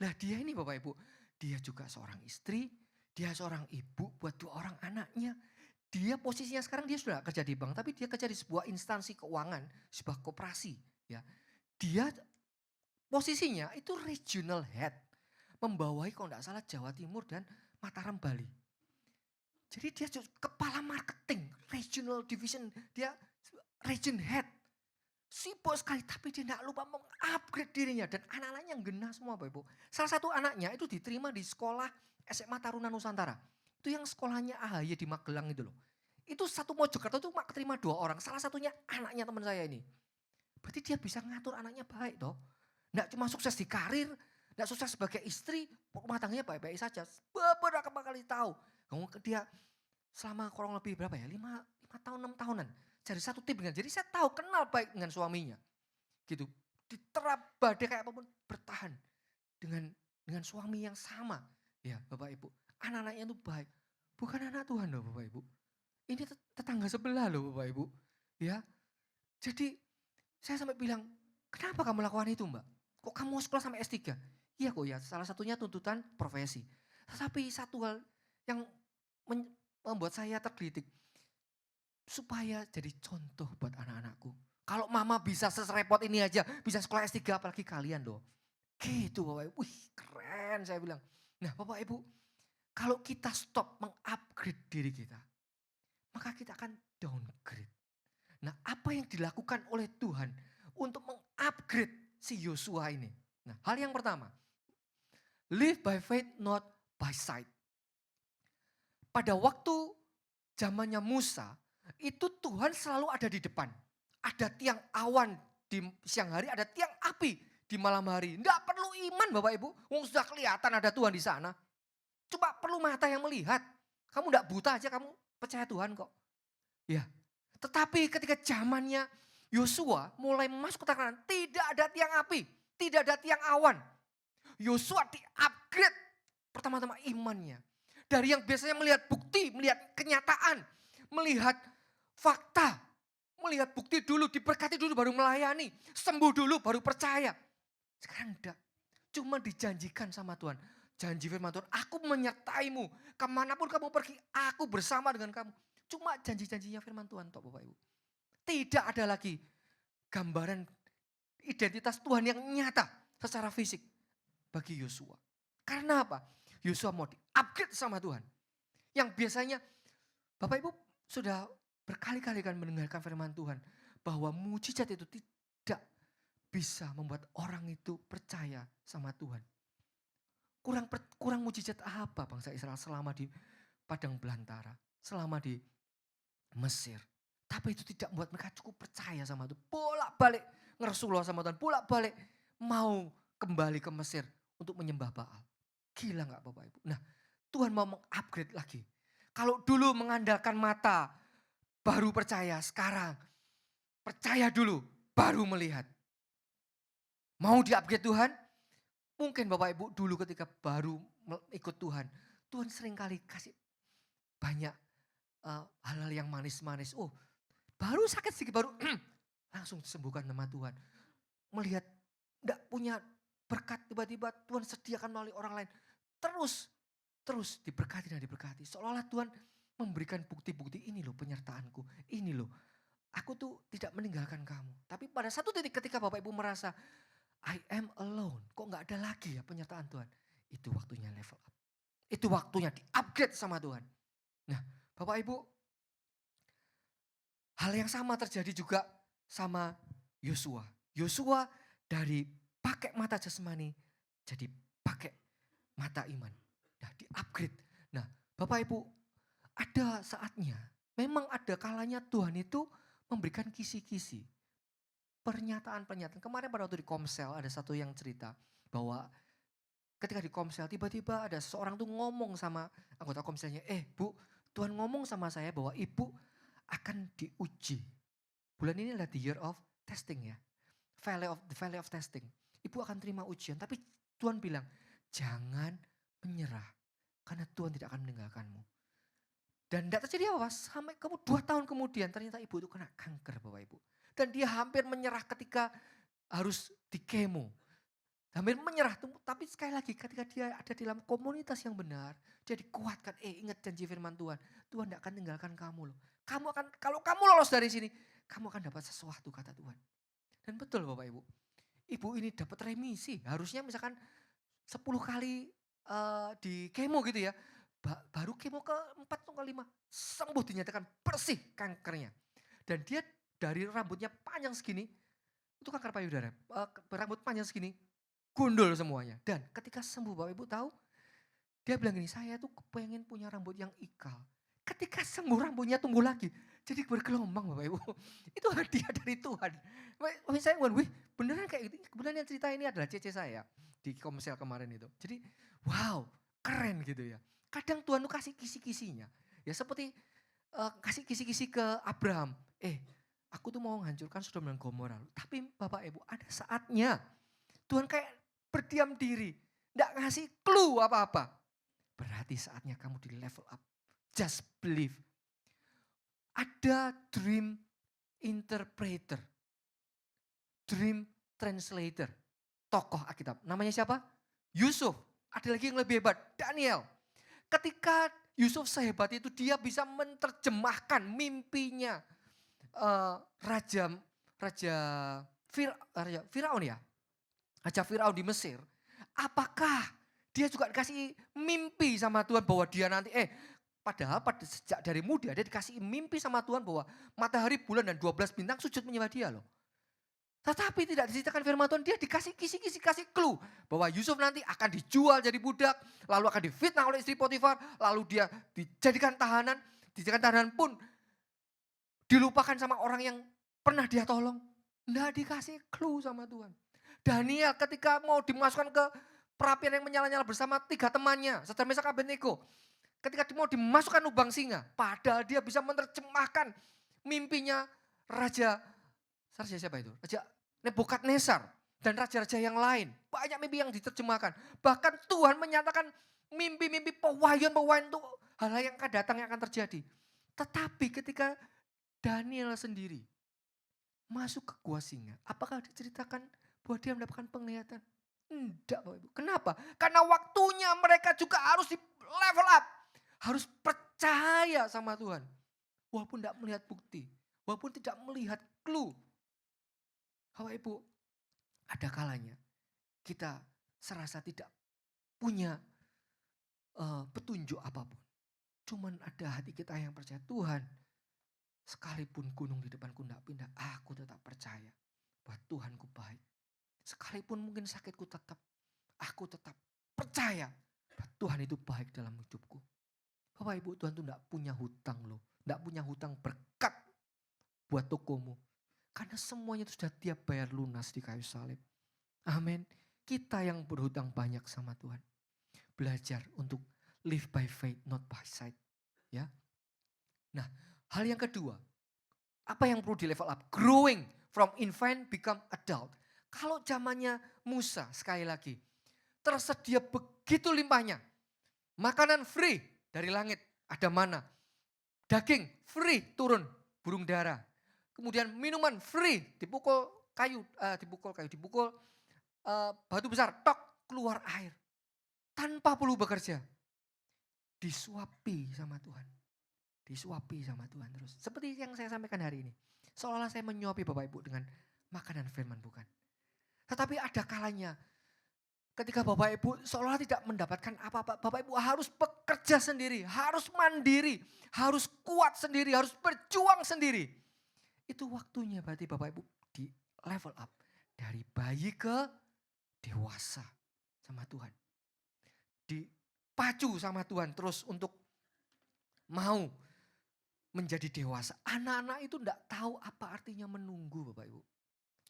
S7: Nah dia ini Bapak Ibu, dia juga seorang istri, dia seorang ibu buat 2 orang anaknya. Dia posisinya sekarang dia sudah kerja di bank, tapi dia kerja di sebuah instansi keuangan, sebuah koperasi. Ya, dia posisinya itu regional head, membawahi kalau tidak salah Jawa Timur dan Mataram Bali. Jadi dia kepala marketing, regional division, dia region head. Sibuk sekali, tapi dia tidak lupa mengupgrade dirinya dan anak-anaknya genah semua Bapak Ibu. Salah satu anaknya itu diterima di sekolah SMA Taruna Nusantara. Itu yang sekolahnya AHY di Magelang itu loh. Itu satu Mojokerto itu cuma keterima 2 orang. Salah satunya anaknya teman saya ini. Berarti dia bisa ngatur anaknya baik toh. Nggak cuma sukses di karir, nggak sukses sebagai istri, rumah tangganya baik-baik saja. Beberapa kali tahu. Dia selama kurang lebih berapa ya, 5 tahun, 6 tahunan. Jadi satu tim dengan, jadi saya tahu kenal baik dengan suaminya. Gitu, diterap badai kayak apapun, bertahan dengan suami yang sama. Ya Bapak Ibu. Anak-anaknya itu baik. Bukan anak Tuhan loh Bapak Ibu. Ini tetangga sebelah loh Bapak Ibu. Ya. Jadi saya sampai bilang, kenapa kamu lakukan itu Mbak? Kok kamu sekolah sampai S3? Iya kok ya, salah satunya tuntutan profesi. Tetapi satu hal yang membuat saya tergelitik. Supaya jadi contoh buat anak-anakku. Kalau mama bisa serepot ini aja, bisa sekolah S3 apalagi kalian loh. Gitu Bapak Ibu, wih keren saya bilang. Nah Bapak Ibu, kalau kita stop mengupgrade diri kita, maka kita akan downgrade. Nah apa yang dilakukan oleh Tuhan untuk mengupgrade si Yosua ini? Nah hal yang pertama, live by faith not by sight. Pada waktu zamannya Musa, itu Tuhan selalu ada di depan. Ada tiang awan di siang hari, ada tiang api di malam hari. Tidak perlu iman Bapak Ibu, sudah kelihatan ada Tuhan di sana. Cuma perlu mata yang melihat. Kamu tidak buta aja, kamu percaya Tuhan kok. Ya, tetapi ketika zamannya Yosua mulai masuk ke tanah Kanaan, tidak ada tiang api, tidak ada tiang awan. Yosua di-upgrade pertama-tama imannya. Dari yang biasanya melihat bukti, melihat kenyataan, melihat fakta, melihat bukti dulu, diberkati dulu baru melayani, sembuh dulu baru percaya. Sekarang enggak, cuma dijanjikan sama Tuhan. Janji firman Tuhan, aku menyertaimu, kemanapun kamu pergi, aku bersama dengan kamu. Cuma janji-janjinya firman Tuhan toh Bapak Ibu. Tidak ada lagi gambaran identitas Tuhan yang nyata secara fisik bagi Yosua. Karena apa? Yosua mau di-upgrade sama Tuhan. Yang biasanya Bapak Ibu sudah berkali-kali kan mendengarkan firman Tuhan. Bahwa mujizat itu tidak bisa membuat orang itu percaya sama Tuhan. Kurang mujizat apa bangsa Israel selama di padang belantara. Selama di Mesir. Tapi itu tidak membuat mereka cukup percaya sama Tuhan. Bolak-balik ngeresulullah sama Tuhan. Bolak-balik mau kembali ke Mesir untuk menyembah Baal. Gila gak Bapak Ibu? Nah Tuhan mau mengupgrade lagi. Kalau dulu mengandalkan mata baru percaya, sekarang percaya dulu baru melihat. Mau di-upgrade Tuhan? Mungkin Bapak Ibu dulu ketika baru ikut Tuhan. Tuhan seringkali kasih banyak hal-hal yang manis-manis. Oh baru sakit sedikit baru langsung disembuhkan nama Tuhan. Melihat tidak punya berkat tiba-tiba Tuhan sediakan melalui orang lain. Terus diberkati dan diberkati. Seolah-olah Tuhan memberikan bukti-bukti ini loh penyertaanku. Ini loh aku tuh tidak meninggalkan kamu. Tapi pada satu titik ketika Bapak Ibu merasa I am alone. Kok gak ada lagi ya penyertaan Tuhan. Itu waktunya level up. Itu waktunya di-upgrade sama Tuhan. Nah Bapak Ibu, hal yang sama terjadi juga sama Yosua. Yosua dari pakai mata jasmani jadi pakai mata iman. Nah di-upgrade. Nah Bapak Ibu, ada saatnya, memang ada kalanya Tuhan itu memberikan kisi-kisi. Pernyataan-pernyataan. Kemarin pada waktu di Komsel ada satu yang cerita bahwa ketika di Komsel tiba-tiba ada seseorang tuh ngomong sama anggota Komselnya, Bu, Tuhan ngomong sama saya bahwa ibu akan diuji. Bulan ini adalah the year of testing ya. The valley of testing. Ibu akan terima ujian, tapi Tuhan bilang, jangan menyerah karena Tuhan tidak akan meninggalkanmu. Dan tidak terjadi apa-apa, sampai 2 tahun kemudian ternyata ibu itu kena kanker Bapak Ibu. Dan dia hampir menyerah ketika harus di kemo. Hampir menyerah, tapi sekali lagi ketika dia ada di dalam komunitas yang benar, dia dikuatkan, ingat janji firman Tuhan. Tuhan tidak akan tinggalkan kamu loh. Kalau kamu lolos dari sini, kamu akan dapat sesuatu kata Tuhan. Dan betul Bapak Ibu, ibu ini dapat remisi. Harusnya misalkan 10 kali di kemo gitu ya. Baru kemo ke-4 atau ke-5, sembuh dinyatakan bersih kankernya. Dan dia dari rambutnya panjang segini, itu kanker payudara, rambut panjang segini, gundul semuanya. Dan ketika sembuh Bapak Ibu tahu, dia bilang gini, saya tuh pengen punya rambut yang ikal. Ketika sembuh rambutnya tumbuh lagi, jadi bergelombang Bapak Ibu. Itu hadiah dari Tuhan. Saya ngomong, wih beneran kayak gitu. Kebetulan yang cerita ini adalah cece saya di Komsel kemarin itu. Jadi wow keren gitu ya. Kadang Tuhan tuh kasih kisi-kisinya. Ya seperti kasih kisi-kisi ke Abraham. Aku tuh mau menghancurkan Sodom dan Gomora. Tapi Bapak Ibu ada saatnya Tuhan kayak berdiam diri. Tidak ngasih clue apa-apa. Berarti saatnya kamu di level up. Just believe. Ada dream interpreter. Dream translator. Tokoh Alkitab. Namanya siapa? Yusuf. Ada lagi yang lebih hebat. Daniel. Ketika Yusuf sehebat itu, dia bisa menerjemahkan mimpinya Raja Firaun ya. Raja Firaun di Mesir. Apakah dia juga dikasih mimpi sama Tuhan bahwa dia nanti padahal sejak dari muda dia dikasih mimpi sama Tuhan bahwa matahari, bulan dan 12 bintang sujud menyembah dia loh. Tetapi tidak diceritakan firman Tuhan, dia dikasih kisi-kisi, kasih clue bahwa Yusuf nanti akan dijual jadi budak, lalu akan difitnah oleh istri Potifar, lalu dia dijadikan tahanan pun dilupakan sama orang yang pernah dia tolong. Nggak dikasih clue sama Tuhan. Daniel ketika mau dimasukkan ke perapian yang menyala-nyala bersama 3 temannya, Sadrak, Mesak, Abednego. Ketika mau dimasukkan lubang singa, padahal dia bisa menerjemahkan mimpinya Raja siapa itu? Raja Nebukadnezar dan raja-raja yang lain. Banyak mimpi yang diterjemahkan. Bahkan Tuhan menyatakan mimpi-mimpi pewahyuan itu hal yang akan datang, yang akan terjadi. Tetapi ketika Daniel sendiri masuk ke gua singa, apakah diceritakan bahwa dia mendapatkan penglihatan? Enggak, Bapak Ibu. Kenapa? Karena waktunya mereka juga harus di level up. Harus percaya sama Tuhan. Walaupun tidak melihat bukti. Walaupun tidak melihat clue. Bapak Ibu, ada kalanya kita serasa tidak punya petunjuk apapun. Cuman ada hati kita yang percaya, Tuhan, sekalipun gunung di depanku tidak pindah, aku tetap percaya bahwa Tuhanku baik. Sekalipun mungkin sakitku tetap, aku tetap percaya bahwa Tuhan itu baik dalam hidupku. Bapak Ibu, Tuhan itu tidak punya hutang loh. Tidak punya hutang berkat buat tokomu. Karena semuanya itu sudah dia bayar lunas di kayu salib. Amin. Kita yang berhutang banyak sama Tuhan. Belajar untuk live by faith, not by sight. Ya. Nah, hal yang kedua. Apa yang perlu di level up? Growing from infant become adult. Kalau zamannya Musa, sekali lagi, tersedia begitu limpahnya. Makanan free dari langit, ada mana. Daging free turun, burung dara. Kemudian minuman free, dipukul batu besar, tok, keluar air. Tanpa perlu bekerja. Disuapi sama Tuhan. Disuapi sama Tuhan terus. Seperti yang saya sampaikan hari ini. Seolah-olah saya menyuapi Bapak Ibu dengan makanan firman, bukan. Tetapi ada kalanya ketika Bapak Ibu seolah tidak mendapatkan apa-apa. Bapak Ibu harus bekerja sendiri, harus mandiri, harus kuat sendiri, harus berjuang sendiri. Itu waktunya berarti Bapak Ibu di level up. Dari bayi ke dewasa sama Tuhan. Dipacu sama Tuhan terus untuk mau menjadi dewasa. Anak-anak itu enggak tahu apa artinya menunggu Bapak Ibu.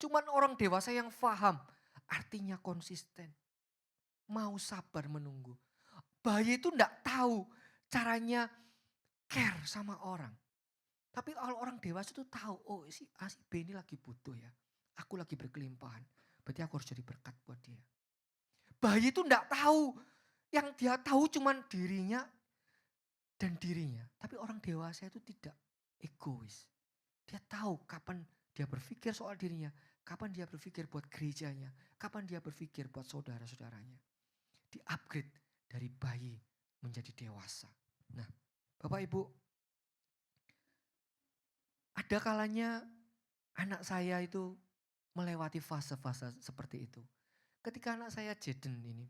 S7: Cuman orang dewasa yang paham artinya konsisten. Mau sabar menunggu. Bayi itu enggak tahu caranya care sama orang. Tapi kalau orang dewasa itu tahu, oh si B ini lagi butuh ya. Aku lagi berkelimpahan. Berarti aku harus jadi berkat buat dia. Bayi itu enggak tahu. Yang dia tahu cuman dirinya dan dirinya. Tapi orang dewasa itu tidak egois. Dia tahu kapan dia berpikir soal dirinya. Kapan dia berpikir buat gerejanya. Kapan dia berpikir buat saudara-saudaranya. Di-upgrade dari bayi menjadi dewasa. Nah, Bapak Ibu, ada kalanya anak saya itu melewati fase-fase seperti itu. Ketika anak saya Jaden ini,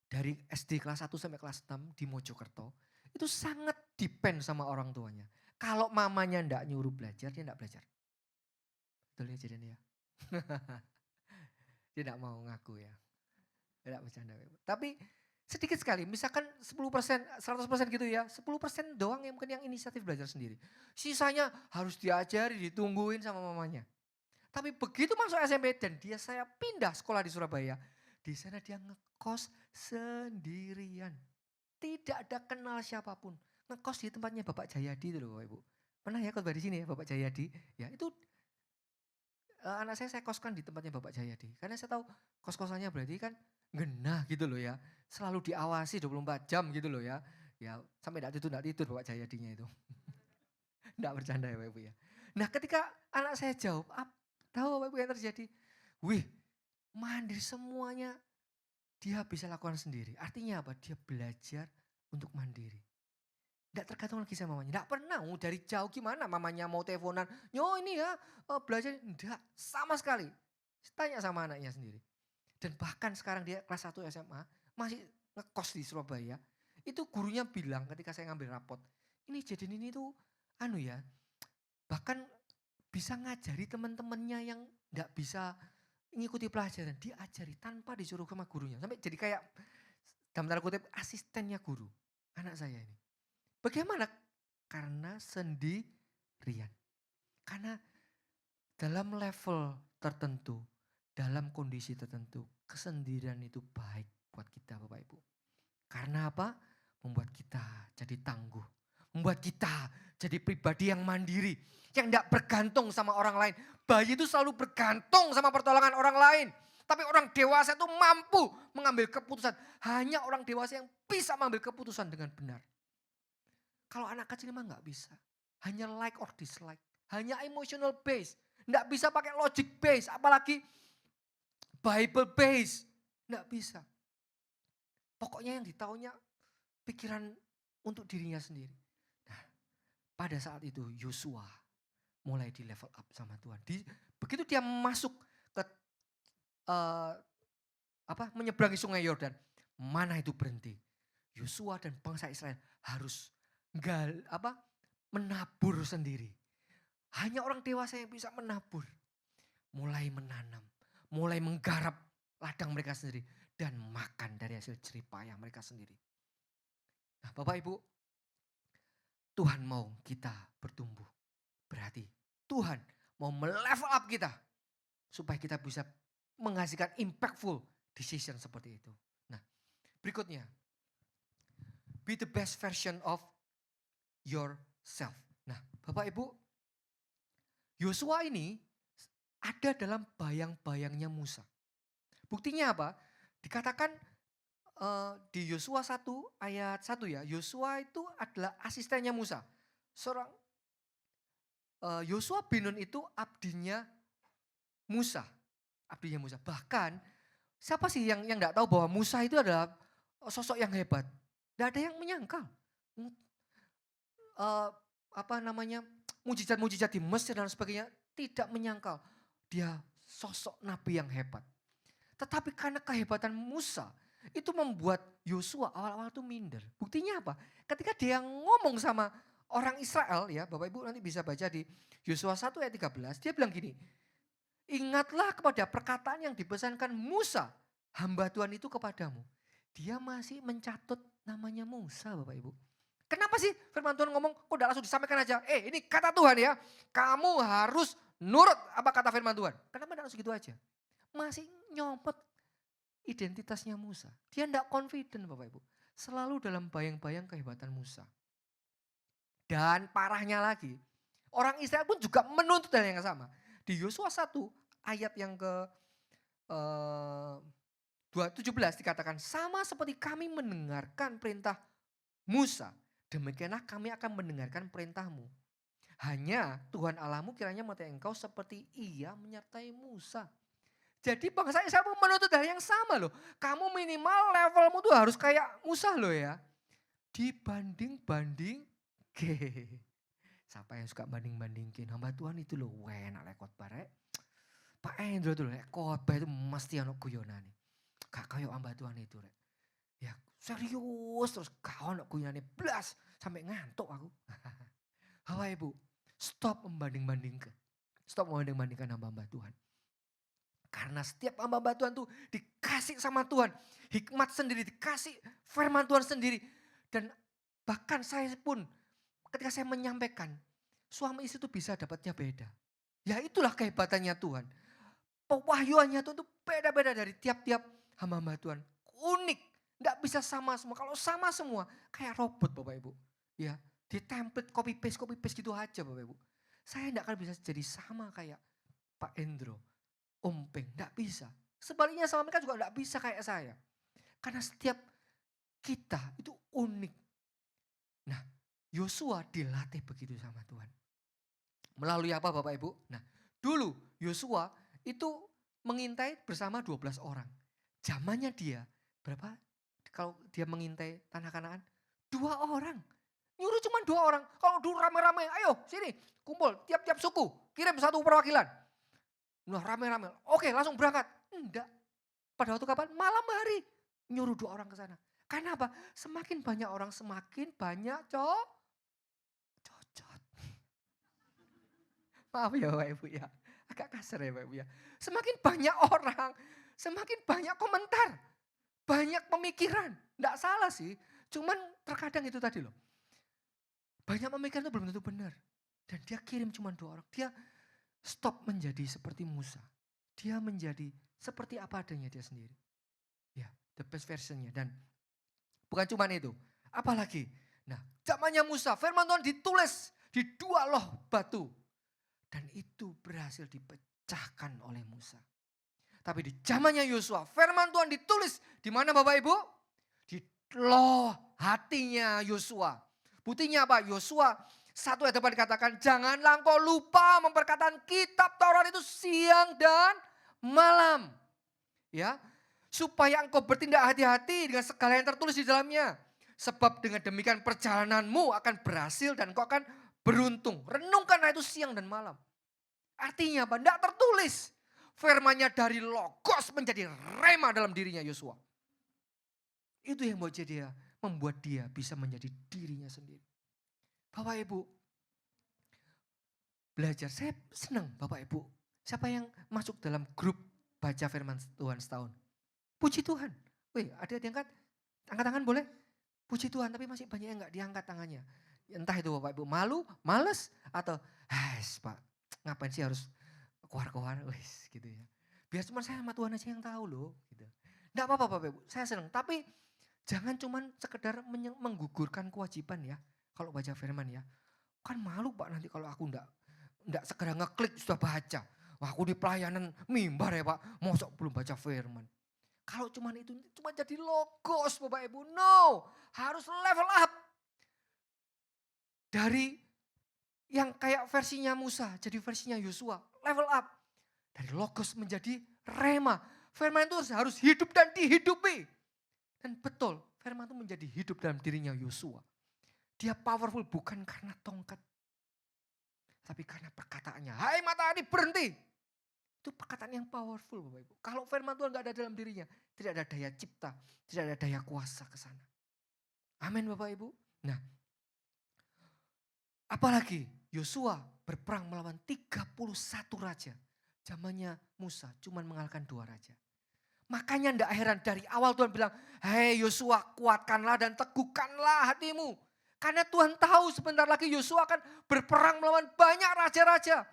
S7: dari SD kelas 1 sampai kelas 6 di Mojokerto, itu sangat depend sama orang tuanya. Kalau mamanya enggak nyuruh belajar, dia enggak belajar. Betul ya Jaden ya? Dia enggak mau ngaku ya. Enggak bercanda. Tapi sedikit sekali, misalkan 10%, 100% gitu ya. 10% doang yang mungkin yang inisiatif belajar sendiri. Sisanya harus diajari, ditungguin sama mamanya. Tapi begitu masuk SMP dan saya pindah sekolah di Surabaya. Di sana dia ngekos sendirian. Tidak ada kenal siapapun. Ngekos di tempatnya Bapak Jayadi itu loh Bapak Ibu. Pernah ya khotbah di sini ya Bapak Jayadi? Ya itu anak saya koskan di tempatnya Bapak Jayadi. Karena saya tahu kos-kosannya berarti kan genah gitu loh ya. Selalu diawasi 24 jam gitu loh ya. Ya sampai enggak tidur Bapak Jayadinya itu. Enggak bercanda ya Bapak Ibu ya. Nah ketika anak saya jawab, tahu Bapak Ibu yang terjadi? Wih, mandiri semuanya dia bisa lakukan sendiri. Artinya apa? Dia belajar untuk mandiri. Tidak tergantung lagi sama mamanya. Tidak pernah, dari jauh gimana mamanya mau teleponan. Nyo ini ya belajar. Tidak, sama sekali. Tanya sama anaknya sendiri. Dan bahkan sekarang dia kelas 1 SMA, masih ngekos di Surabaya. Itu gurunya bilang ketika saya ngambil rapot. Ini Jaden ini tuh bahkan bisa ngajari teman-temannya yang tidak bisa ngikuti pelajaran. Diajari tanpa disuruh sama gurunya. Sampai jadi kayak dalam tanda kutip asistennya guru. Anak saya ini. Bagaimana? Karena sendirian. Karena dalam level tertentu, dalam kondisi tertentu, kesendirian itu baik buat kita Bapak Ibu. Karena apa? Membuat kita jadi tangguh. Membuat kita jadi pribadi yang mandiri. Yang tidak bergantung sama orang lain. Bayi itu selalu bergantung sama pertolongan orang lain. Tapi orang dewasa itu mampu mengambil keputusan. Hanya orang dewasa yang bisa mengambil keputusan dengan benar. Kalau anak kecil memang nggak bisa. Hanya like or dislike. Hanya emotional base. Nggak bisa pakai logic base. Apalagi Bible base. Nggak bisa. Pokoknya yang ditaunya pikiran untuk dirinya sendiri. Nah, pada saat itu Yosua mulai di level up sama Tuhan. Begitu dia masuk ke menyeberangi sungai Yordan. Mana itu berhenti. Yosua dan bangsa Israel harus menabur sendiri. Hanya orang dewasa yang bisa menabur. Mulai menanam, mulai menggarap ladang mereka sendiri. Dan makan dari hasil jeripayah mereka sendiri. Nah Bapak Ibu, Tuhan mau kita bertumbuh. Berarti Tuhan mau melevel up kita. Supaya kita bisa menghasilkan impactful decision seperti itu. Nah berikutnya. Be the best version of yourself. Nah Bapak Ibu, Yosua ini ada dalam bayang-bayangnya Musa. Buktinya apa? Dikatakan di Yosua 1 ayat 1 ya. Yosua itu adalah asistennya Musa. Seorang Yosua bin Nun itu abdinya Musa. Abdinya Musa. Bahkan siapa sih yang enggak tahu bahwa Musa itu adalah sosok yang hebat? Tidak ada yang menyangkal. Mujizat-mujizat di Mesir dan sebagainya tidak menyangkal. Dia sosok nabi yang hebat. Tetapi karena kehebatan Musa itu membuat Yosua awal-awal itu minder. Buktinya apa? Ketika dia ngomong sama orang Israel ya, Bapak Ibu nanti bisa baca di Yosua 1 ayat 13, dia bilang gini, ingatlah kepada perkataan yang dipesankan Musa, hamba Tuhan itu kepadamu. Dia masih mencatut namanya Musa Bapak Ibu. Kenapa sih firman Tuhan ngomong, kok udah langsung disampaikan aja, ini kata Tuhan ya, kamu harus nurut apa kata firman Tuhan. Kenapa tidak langsung gitu aja? Masih nyopot identitasnya Musa. Dia tidak confident Bapak Ibu. Selalu dalam bayang-bayang kehebatan Musa. Dan parahnya lagi, orang Israel pun juga menuntut hal yang sama. Di Yosua 1 ayat yang ke 17 dikatakan, sama seperti kami mendengarkan perintah Musa, demikianlah kami akan mendengarkan perintahmu. Hanya Tuhan Allahmu kiranya menyertai engkau seperti ia menyertai Musa. Jadi bangsa Israel pun menuntut hal yang sama loh. Kamu minimal levelmu tuh harus kayak Musa loh ya. Dibanding-banding. Siapa yang suka banding-bandingin? Hamba Tuhan itu loh enak lekot barek. Pak Endro tuh loh khotbah itu mesti anak guyonan. Gak kayak hamba Tuhan itu rek. Ya serius terus kau anak guyonan blas. Sampai ngantuk aku. Bapak Ibu stop membanding-bandingkan. Stop membanding-bandingkan hamba Tuhan. Karena setiap hamba Tuhan tuh dikasih sama Tuhan. Hikmat sendiri, dikasih firman Tuhan sendiri. Dan bahkan saya pun ketika saya menyampaikan. Suami istri itu bisa dapatnya beda. Ya itulah kehebatannya Tuhan. Pewahyuannya Tuhan itu beda-beda dari tiap-tiap hamba Tuhan. Unik, tidak bisa sama semua. Kalau sama semua kayak robot Bapak Ibu. Ya, di template copy paste gitu aja Bapak Ibu. Saya tidak akan bisa jadi sama kayak Pak Endro. Ompeng, tidak bisa. Sebaliknya sama mereka juga tidak bisa kayak saya. Karena setiap kita itu unik. Nah, Yosua dilatih begitu sama Tuhan. Melalui apa Bapak Ibu? Nah, dulu Yosua itu mengintai bersama 12 orang. Zamannya dia, berapa? Kalau dia mengintai tanah Kanaan? 2 orang. Nyuruh cuma 2 orang. Kalau dulu rame-rame, ayo sini kumpul tiap-tiap suku. Kirim 1 perwakilan. Nah rame-rame, oke langsung berangkat. Enggak. Pada waktu kapan? Malam hari. Nyuruh 2 orang ke sana. Karena apa? Semakin banyak orang, semakin banyak cocot. Maaf ya Bapak Ibu ya. Agak kasar ya Bapak Ibu ya. Semakin banyak orang, semakin banyak komentar. Banyak pemikiran. Enggak salah sih. Cuman terkadang itu tadi loh. Banyak pemikiran itu belum tentu benar. Dan dia kirim cuma 2 orang. Dia stop menjadi seperti Musa. Dia menjadi seperti apa adanya dia sendiri. Ya, the best versionnya. Dan bukan cuma itu. Apalagi, nah zamannya Musa, firman Tuhan ditulis di 2 loh batu. Dan itu berhasil dipecahkan oleh Musa. Tapi di zamannya Yosua, firman Tuhan ditulis di mana Bapak Ibu? Di loh hatinya Yosua. Buktinya apa? Yosua 1 ayat depan dikatakan, janganlah engkau lupa memperkatakan kitab Taurat itu siang dan malam. Ya, supaya engkau bertindak hati-hati dengan segala yang tertulis di dalamnya. Sebab dengan demikian perjalananmu akan berhasil dan engkau akan beruntung. Renungkanlah itu siang dan malam. Artinya apa? Tidak tertulis. Firmannya dari logos menjadi rema dalam dirinya Yosua. Itu yang membuat dia bisa menjadi dirinya sendiri. Bapak Ibu, belajar. Saya senang Bapak Ibu. Siapa yang masuk dalam grup baca firman Tuhan setahun? Puji Tuhan. Wih, ada yang diangkat? Angkat tangan boleh? Puji Tuhan, tapi masih banyak yang enggak diangkat tangannya. Entah itu Bapak Ibu malu, males, atau Pak, ngapain sih harus keluar-keluar, wis gitu ya. Biar cuma saya sama Tuhan aja yang tahu loh. Gitu. Enggak apa-apa Bapak Ibu, saya senang. Tapi jangan cuma sekedar menggugurkan kewajiban ya. Kalau baca firman ya. Kan malu Pak nanti kalau aku enggak sekedar ngeklik sudah baca. Wah aku di pelayanan mimbar ya Pak, mosok belum baca firman. Kalau cuma itu cuma jadi logos Bapak Ibu. No, harus level up. Dari yang kayak versinya Musa jadi versinya Yosua. Level up. Dari logos menjadi rema. Firman itu harus hidup dan dihidupi. Dan betul, firman itu menjadi hidup dalam dirinya Yosua. Dia powerful bukan karena tongkat. Tapi karena perkataannya. Hai matahari berhenti. Itu perkataan yang powerful Bapak Ibu. Kalau firman Tuhan gak ada dalam dirinya. Tidak ada daya cipta. Tidak ada daya kuasa ke sana. Amin Bapak Ibu. Nah. Apalagi Yosua berperang melawan 31 raja. Zamannya Musa cuma mengalahkan 2 raja. Makanya tidak heran dari awal Tuhan bilang. Hei Yosua kuatkanlah dan teguhkanlah hatimu. Karena Tuhan tahu sebentar lagi Yosua akan berperang melawan banyak raja-raja.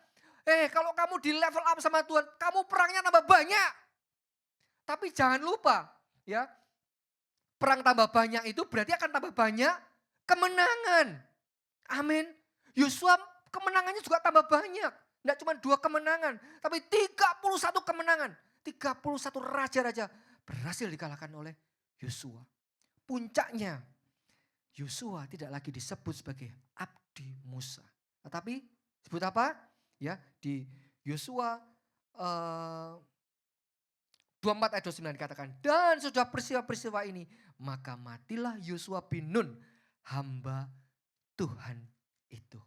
S7: Kalau kamu di level up sama Tuhan, kamu perangnya tambah banyak. Tapi jangan lupa ya, perang tambah banyak itu berarti akan tambah banyak kemenangan. Amin. Yosua kemenangannya juga tambah banyak. Tidak cuma 2 kemenangan, tapi 31 kemenangan. 31 raja-raja berhasil dikalahkan oleh Yosua. Puncaknya, Yosua tidak lagi disebut sebagai abdi Musa. Tetapi disebut apa? Ya, di Yosua 24 ayat 29 dikatakan, dan sudah peristiwa-peristiwa ini, maka matilah Yosua bin Nun, hamba Tuhan itu.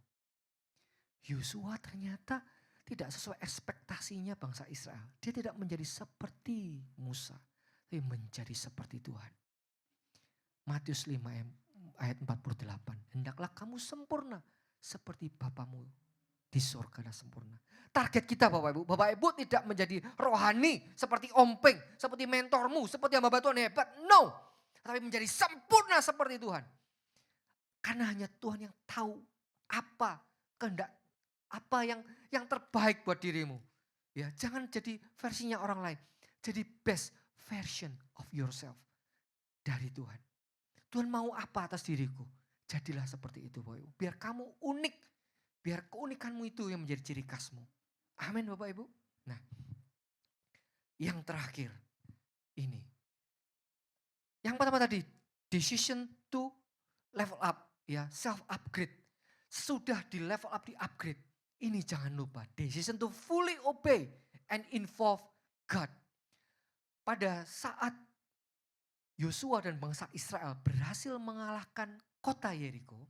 S7: Yosua ternyata tidak sesuai ekspektasinya bangsa Israel. Dia tidak menjadi seperti Musa, tapi menjadi seperti Tuhan. Matius 5 ayat 48. Hendaklah kamu sempurna seperti Bapamu di surga dan sempurna. Target kita Bapak Ibu. Bapak Ibu tidak menjadi rohani seperti ompeng, seperti mentormu, seperti hamba Tuhan hebat. No. Tapi menjadi sempurna seperti Tuhan. Karena hanya Tuhan yang tahu apa kehendak, apa yang terbaik buat dirimu. Ya, jangan jadi versinya orang lain. Jadi best version of yourself dari Tuhan. Tuhan mau apa atas diriku? Jadilah seperti itu Bapak Ibu. Biar kamu unik. Biar keunikanmu itu yang menjadi ciri khasmu. Amin Bapak Ibu. Nah, yang terakhir ini. Yang pertama tadi, decision to level up. Ya, self upgrade. Sudah di level up, di upgrade. Ini jangan lupa, decision to fully obey and involve God. Pada saat Yosua dan bangsa Israel berhasil mengalahkan kota Yeriko,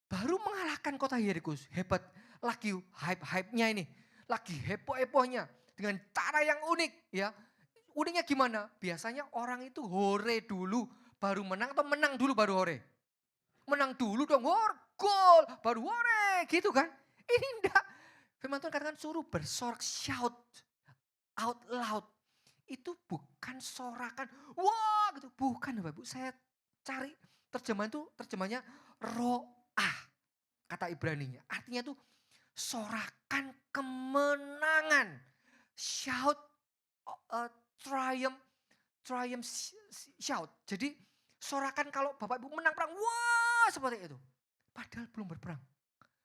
S7: baru mengalahkan kota Yeriko. Hebat, lagi hype-hype-nya ini, lagi heboh-hebohnya dengan cara yang unik ya. Uniknya gimana? Biasanya orang itu hore dulu baru menang atau menang dulu baru hore? Menang dulu dong, gol, baru hore gitu kan. Ini enggak. Firman Tuhan katakan suruh bersorak, shout out loud. Itu bukan sorakan, wah gitu. Bukan Bapak Ibu, saya cari terjemahan itu terjemahnya ro'ah. Kata Ibraninya, artinya tuh sorakan kemenangan. Shout, triumph, shout. Jadi sorakan kalau Bapak Ibu menang perang, wah seperti itu. Padahal belum berperang,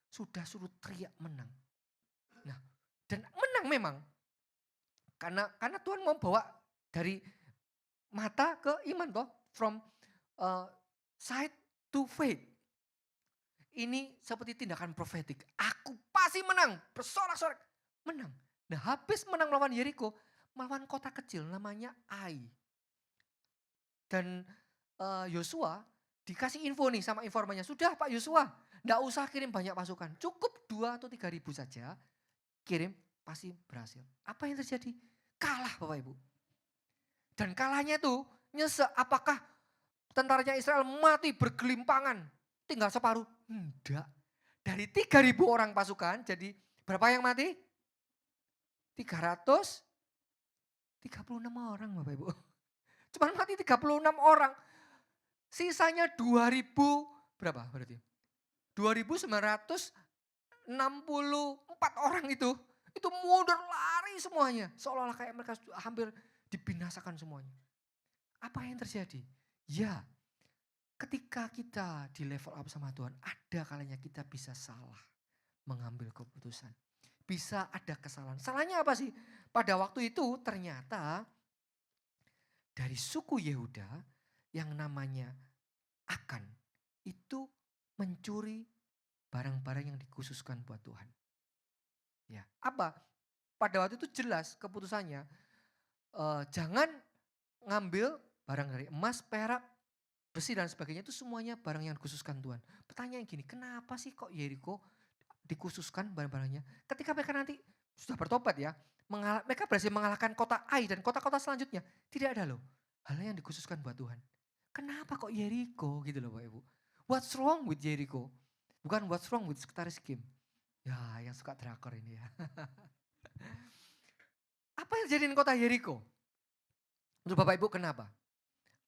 S7: sudah suruh teriak menang. Nah, dan menang memang. Karena Tuhan mau bawa dari mata ke iman toh. From sight to faith. Ini seperti tindakan profetik. Aku pasti menang. Bersorak-sorak. Menang. Nah habis menang melawan Yeriko. Melawan kota kecil namanya Ai. Dan Yosua dikasih info nih sama informannya. Sudah Pak Yosua. Nggak usah kirim banyak pasukan. Cukup 2 atau 3 ribu saja. Kirim pasti berhasil. Apa yang terjadi? Kalah Bapak Ibu. Dan kalahnya itu nyesek. Apakah tentaranya Israel mati bergelimpangan? Tinggal separuh? Enggak. Dari 3.000 orang pasukan jadi berapa yang mati? 336 orang Bapak Ibu. Cuma mati 36 orang. Sisanya 2.000 berapa berarti? 2.964 orang itu mundur lari semuanya. Seolah-olah kayak mereka hampir dibinasakan semuanya. Apa yang terjadi? Ya, ketika kita di level up sama Tuhan, ada kalanya kita bisa salah mengambil keputusan. Bisa ada kesalahan. Salahnya apa sih? Pada waktu itu ternyata dari suku Yehuda yang namanya Akan itu mencuri barang-barang yang dikhususkan buat Tuhan. Ya, apa? Pada waktu itu jelas keputusannya jangan ngambil barang dari emas, perak, besi dan sebagainya itu semuanya barang yang dikhususkan Tuhan. Pertanyaan gini, kenapa sih kok Yeriko dikhususkan barang-barangnya? Ketika mereka nanti sudah bertobat ya, mereka berhasil mengalahkan kota Ai dan kota-kota selanjutnya. Tidak ada loh hal yang dikhususkan buat Tuhan. Kenapa kok Yeriko gitu loh Bapak Ibu. What's wrong with Yeriko? Bukan what's wrong with Sekretaris Kim. Ya yang suka drakor ini ya. Apa yang jadiin kota Yeriko? Untuk Bapak Ibu kenapa?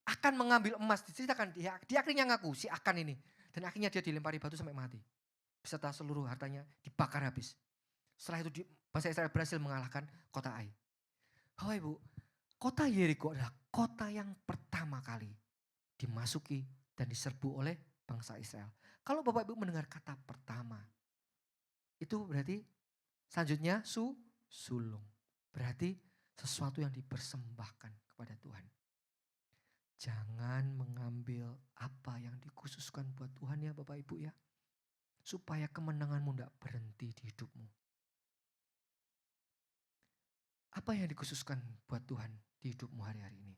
S7: Akan mengambil emas, diceritakan dia akhirnya ngaku si Akan ini. Dan akhirnya dia dilempari batu sampai mati. Beserta seluruh hartanya dibakar habis. Setelah itu bangsa Israel berhasil mengalahkan kota Ai. Bapak Ibu, kota Yeriko adalah kota yang pertama kali dimasuki dan diserbu oleh bangsa Israel. Kalau Bapak Ibu mendengar kata pertama, itu berarti selanjutnya sulung. Berarti sesuatu yang dipersembahkan kepada Tuhan. Jangan mengambil apa yang dikhususkan buat Tuhan ya Bapak Ibu ya. Supaya kemenanganmu tidak berhenti di hidupmu. Apa yang dikhususkan buat Tuhan di hidupmu hari-hari ini?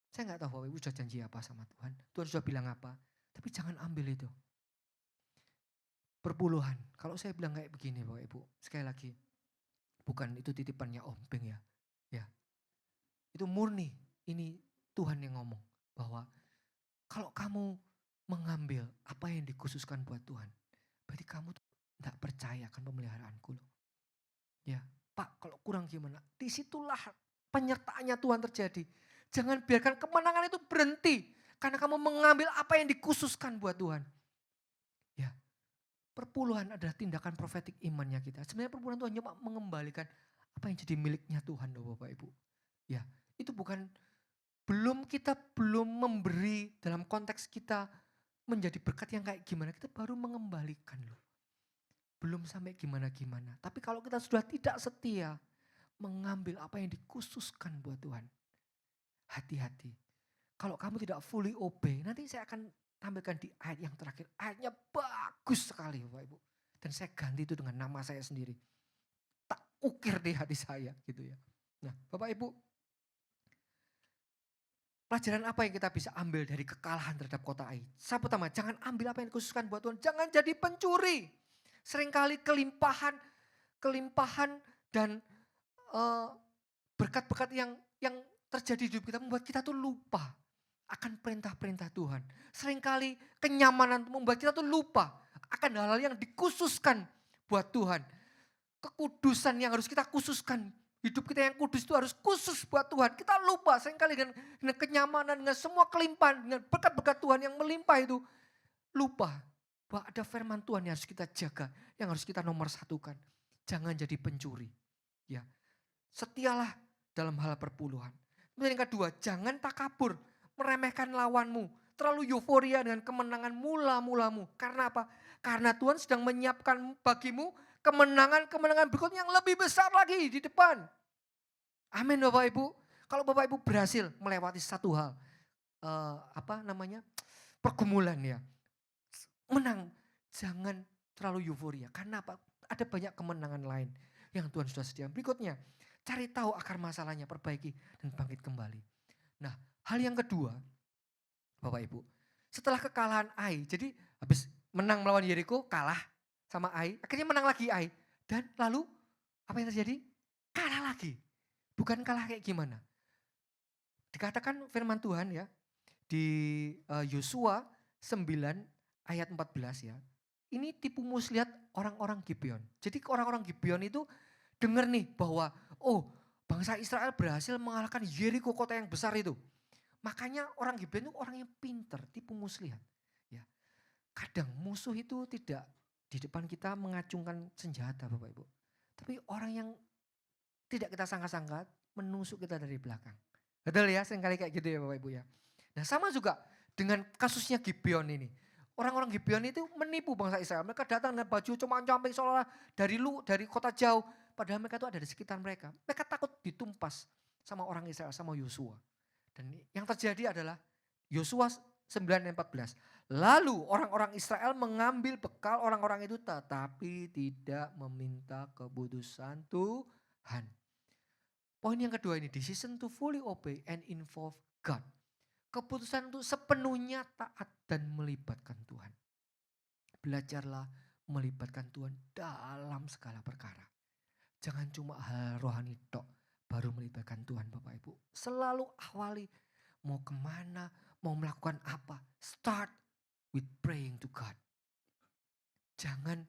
S7: Saya nggak tahu Bapak Ibu sudah janji apa sama Tuhan. Tuhan sudah bilang apa. Tapi jangan ambil itu. Perpuluhan. Kalau saya bilang kayak begini Bapak Ibu. Sekali lagi. Bukan itu titipannya Om Beng ya. Ya. Itu murni. Ini Tuhan yang ngomong. Bahwa kalau kamu mengambil apa yang dikhususkan buat Tuhan. Berarti kamu tidak percaya akan pemeliharaanku loh. Ya. Pak kalau kurang gimana? Disitulah penyertaannya Tuhan terjadi. Jangan biarkan kemenangan itu berhenti. Karena kamu mengambil apa yang dikhususkan buat Tuhan. Ya. Perpuluhan adalah tindakan profetik imannya kita. Sebenarnya perpuluhan Tuhan cuma mengembalikan apa yang jadi miliknya Tuhan loh Bapak Ibu. Ya, itu kita belum memberi dalam konteks kita menjadi berkat yang kayak gimana. Kita baru mengembalikan loh. Belum sampai gimana-gimana. Tapi kalau kita sudah tidak setia mengambil apa yang dikhususkan buat Tuhan. Hati-hati. Kalau kamu tidak fully obey, nanti saya akan tampilkan di ayat yang terakhir. Ayatnya bagus sekali Bapak Ibu. Dan saya ganti itu dengan nama saya sendiri. Tak ukir di hati saya gitu ya. Nah Bapak Ibu. Pelajaran apa yang kita bisa ambil dari kekalahan terhadap kota Ai? Yang pertama, jangan ambil apa yang dikhususkan buat Tuhan. Jangan jadi pencuri. Seringkali kelimpahan dan berkat-berkat yang terjadi di hidup kita membuat kita tuh lupa akan perintah-perintah Tuhan. Seringkali kenyamanan membuat kita tuh lupa akan hal-hal yang dikhususkan buat Tuhan. Kekudusan yang harus kita khususkan. Hidup kita yang kudus itu harus khusus buat Tuhan. Kita lupa seringkali dengan kenyamanan, dengan semua kelimpahan, dengan berkat-berkat Tuhan yang melimpah itu. Lupa bahwa ada firman Tuhan yang harus kita jaga, yang harus kita nomor satukan. Jangan jadi pencuri. Ya, setialah dalam hal perpuluhan. Kemudian yang kedua, jangan takabur, meremehkan lawanmu. Terlalu euforia dengan kemenangan mula-mulamu. Karena apa? Karena Tuhan sedang menyiapkan bagimu kemenangan-kemenangan berikutnya yang lebih besar lagi di depan. Amin Bapak Ibu. Kalau Bapak Ibu berhasil melewati satu hal, pergumulan ya, menang, jangan terlalu euforia. Karena apa? Ada banyak kemenangan lain yang Tuhan sudah sediakan. Berikutnya, cari tahu akar masalahnya, perbaiki dan bangkit kembali. Nah, hal yang kedua, Bapak Ibu, setelah kekalahan Ai, jadi habis menang melawan Yeriko, kalah sama Ai, akhirnya menang lagi Ai. Dan lalu apa yang terjadi? Kalah lagi. Bukan kalah kayak gimana? Dikatakan firman Tuhan ya, di Yosua 9 ayat 14 ya. Ini tipu muslihat orang-orang Gibeon. Jadi orang-orang Gibeon itu dengar nih bahwa bangsa Israel berhasil mengalahkan Yeriko, kota yang besar itu. Makanya orang Gibeon itu orang yang pinter, tipu muslihat. Ya. Kadang musuh itu tidak di depan kita mengacungkan senjata Bapak Ibu. Tapi orang yang tidak kita sangka-sangka menusuk kita dari belakang. Betul ya, seringkali kayak gitu ya Bapak Ibu ya. Nah sama juga dengan kasusnya Gibeon ini. Orang-orang Gibeon itu menipu bangsa Israel. Mereka datang dengan baju compang-camping seolah dari kota jauh. Padahal mereka itu ada di sekitar mereka. Mereka takut ditumpas sama orang Israel, sama Yosua. Dan yang terjadi adalah Yosua 9:14. Lalu orang-orang Israel mengambil bekal orang-orang itu tetapi tidak meminta keputusan Tuhan. Poin yang kedua ini, decision to fully obey and involve God. Keputusan untuk sepenuhnya taat dan melibatkan Tuhan. Belajarlah melibatkan Tuhan dalam segala perkara. Jangan cuma hal rohani tok baru melibatkan Tuhan Bapak Ibu. Selalu awali mau kemana, mau melakukan apa. Start with praying to God. Jangan,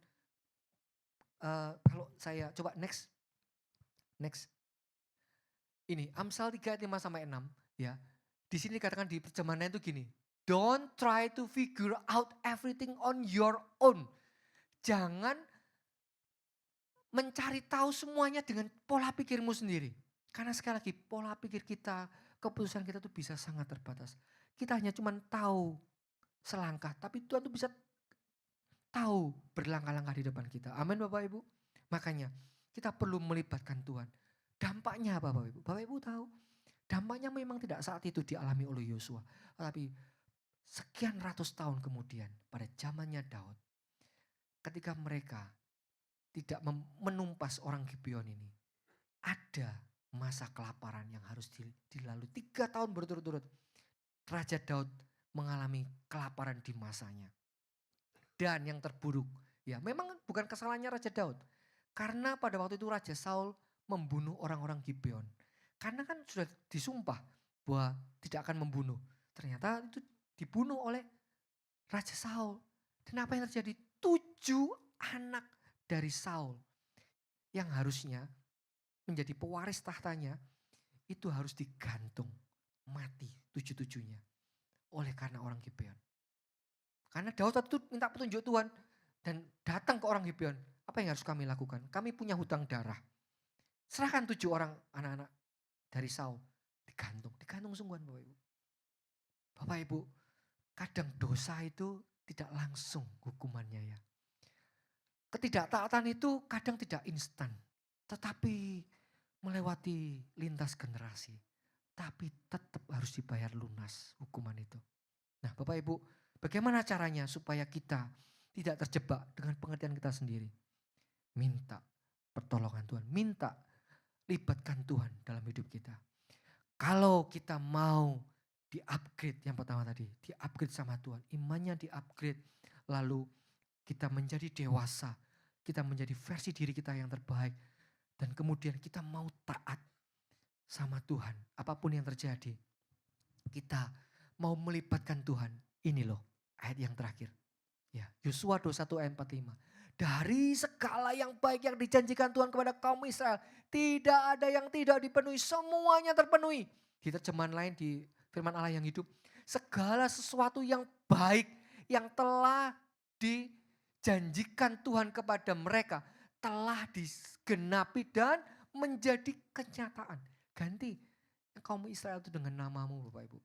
S7: kalau saya coba next. Ini Amsal 3 ayat 5-6 ya. Di sini dikatakan di terjemahannya itu gini. Don't try to figure out everything on your own. Jangan mencari tahu semuanya dengan pola pikirmu sendiri. Karena sekali lagi pola pikir kita, keputusan kita tuh bisa sangat terbatas. Kita hanya cuma tahu selangkah, tapi Tuhan tuh bisa tahu berlangkah-langkah di depan kita. Amin Bapak Ibu. Makanya kita perlu melibatkan Tuhan. Dampaknya apa Bapak Ibu? Bapak Ibu tahu dampaknya memang tidak saat itu dialami oleh Yosua. Tapi sekian ratus tahun kemudian pada zamannya Daud. Ketika mereka tidak menumpas orang Gibeon ini. Ada masa kelaparan yang harus dilalui 3 tahun berturut-turut. Raja Daud mengalami kelaparan di masanya. Dan yang terburuk, ya memang bukan kesalahannya Raja Daud. Karena pada waktu itu Raja Saul membunuh orang-orang Gibeon. Karena kan sudah disumpah bahwa tidak akan membunuh. Ternyata itu dibunuh oleh Raja Saul. Dan apa yang terjadi? 7 anak dari Saul yang harusnya menjadi pewaris tahtanya itu harus digantung mati 7-7-nya oleh karena orang Gibeon. Karena Daud waktu itu minta petunjuk Tuhan dan datang ke orang Gibeon. Apa yang harus kami lakukan? Kami punya hutang darah. Serahkan 7 orang anak-anak dari Saul digantung sungguhan Bapak Ibu. Bapak Ibu, kadang dosa itu tidak langsung hukumannya ya. Ketidaktaatan itu kadang tidak instan, tetapi melewati lintas generasi. Tapi tetap harus dibayar lunas hukuman itu. Nah Bapak Ibu, bagaimana caranya supaya kita tidak terjebak dengan pengertian kita sendiri? Minta pertolongan Tuhan, minta libatkan Tuhan dalam hidup kita. Kalau kita mau di-upgrade yang pertama tadi, di-upgrade sama Tuhan. Imannya di-upgrade, lalu kita menjadi dewasa, kita menjadi versi diri kita yang terbaik. Dan kemudian kita mau taat sama Tuhan, apapun yang terjadi. Kita mau melibatkan Tuhan. Ini loh ayat yang terakhir. Ya, Yosua 21 ayat 45. Dari segala yang baik yang dijanjikan Tuhan kepada kaum Israel, tidak ada yang tidak dipenuhi, semuanya terpenuhi. Di terjemahan lain, di firman Allah yang hidup, segala sesuatu yang baik yang telah dijanjikan Tuhan kepada mereka telah digenapi dan menjadi kenyataan. Ganti kaum Israel itu dengan namamu Bapak Ibu.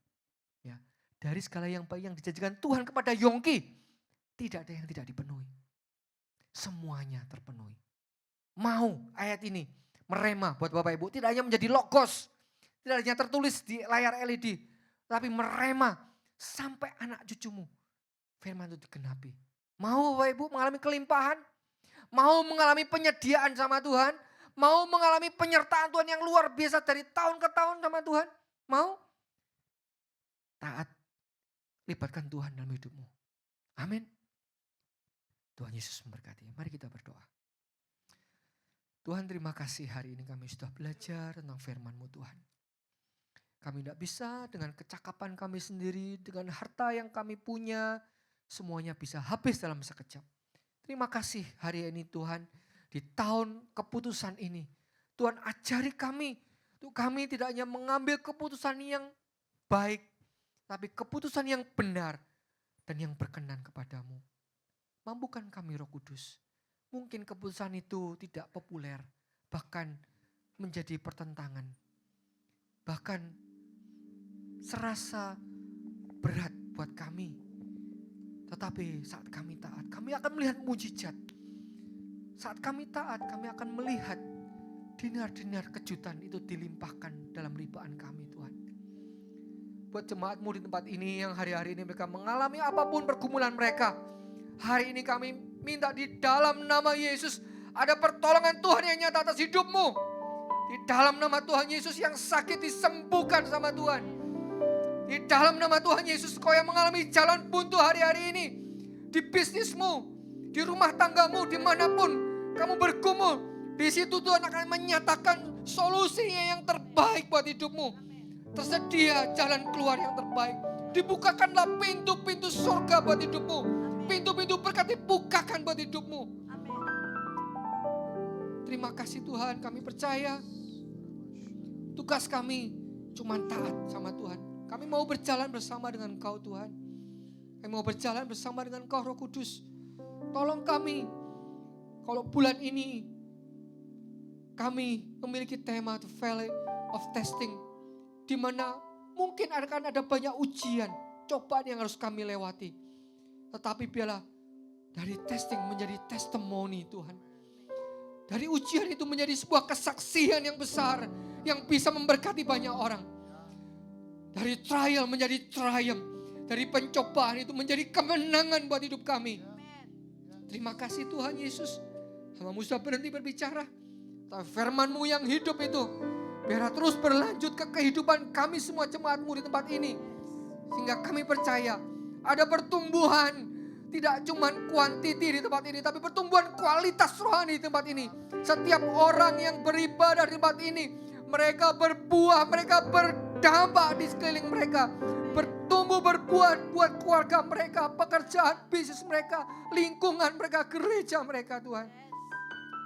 S7: Ya, dari segala yang baik yang dijanjikan Tuhan kepada Yongki, tidak ada yang tidak dipenuhi. Semuanya terpenuhi. Mau ayat ini merema buat Bapak Ibu, tidak hanya menjadi logos, tidak hanya tertulis di layar LED, tapi merema sampai anak cucumu. Firman itu digenapi. Mau Bapak Ibu mengalami kelimpahan? Mau mengalami penyediaan sama Tuhan? Mau mengalami penyertaan Tuhan yang luar biasa dari tahun ke tahun sama Tuhan? Mau? Taat. Libatkan Tuhan dalam hidupmu. Amin. Tuhan Yesus memberkati. Mari kita berdoa. Tuhan, terima kasih hari ini kami sudah belajar tentang firman-Mu Tuhan. Kami tidak bisa dengan kecakapan kami sendiri, dengan harta yang kami punya, semuanya bisa habis dalam sekejap. Terima kasih hari ini Tuhan, di tahun keputusan ini. Tuhan ajari kami, untuk kami tidak hanya mengambil keputusan yang baik, tapi keputusan yang benar dan yang berkenan kepadamu. Mampukan kami Roh Kudus. Mungkin keputusan itu tidak populer, bahkan menjadi pertentangan. Bahkan serasa berat buat kami. Tetapi saat kami taat, kami akan melihat mujizat. Saat kami taat, kami akan melihat dinar-dinar kejutan itu dilimpahkan dalam limpaan kami Tuhan. Buat jemaat-Mu di tempat ini yang hari-hari ini mereka mengalami apapun pergumulan mereka. Hari ini kami minta di dalam nama Yesus ada pertolongan Tuhan yang nyata atas hidupmu. Di dalam nama Tuhan Yesus yang sakit disembuhkan sama Tuhan. Di dalam nama Tuhan Yesus kau yang mengalami jalan buntu hari-hari ini. Di bisnismu, di rumah tanggamu, dimanapun kamu bergumul. Di situ Tuhan akan menyatakan solusinya yang terbaik buat hidupmu. Tersedia jalan keluar yang terbaik. Dibukakanlah pintu-pintu surga buat hidupmu. Pintu-pintu berkat dibukakan buat hidupmu. Terima kasih Tuhan, kami percaya. Tugas kami cuma taat sama Tuhan. Kami mau berjalan bersama dengan Engkau Tuhan. Kami mau berjalan bersama dengan Engkau Roh Kudus. Tolong kami, kalau bulan ini kami memiliki tema The Valley of Testing. Di mana mungkin akan ada banyak ujian, cobaan yang harus kami lewati. Tetapi biarlah dari testing menjadi testimoni Tuhan. Dari ujian itu menjadi sebuah kesaksian yang besar yang bisa memberkati banyak orang. Dari trial menjadi triumph. Dari pencobaan itu menjadi kemenangan buat hidup kami. Terima kasih Tuhan Yesus. Hamba-Mu sudah berhenti berbicara. Tapi firman-Mu yang hidup itu biar terus berlanjut ke kehidupan kami semua jemaat-Mu di tempat ini. Sehingga kami percaya ada pertumbuhan, tidak cuma kuantiti di tempat ini, tapi pertumbuhan kualitas rohani di tempat ini. Setiap orang yang beribadah di tempat ini, mereka berbuah, mereka berdampak di sekeliling mereka. Bertumbuh berbuah buat keluarga mereka, pekerjaan, bisnis mereka, lingkungan mereka, gereja mereka Tuhan.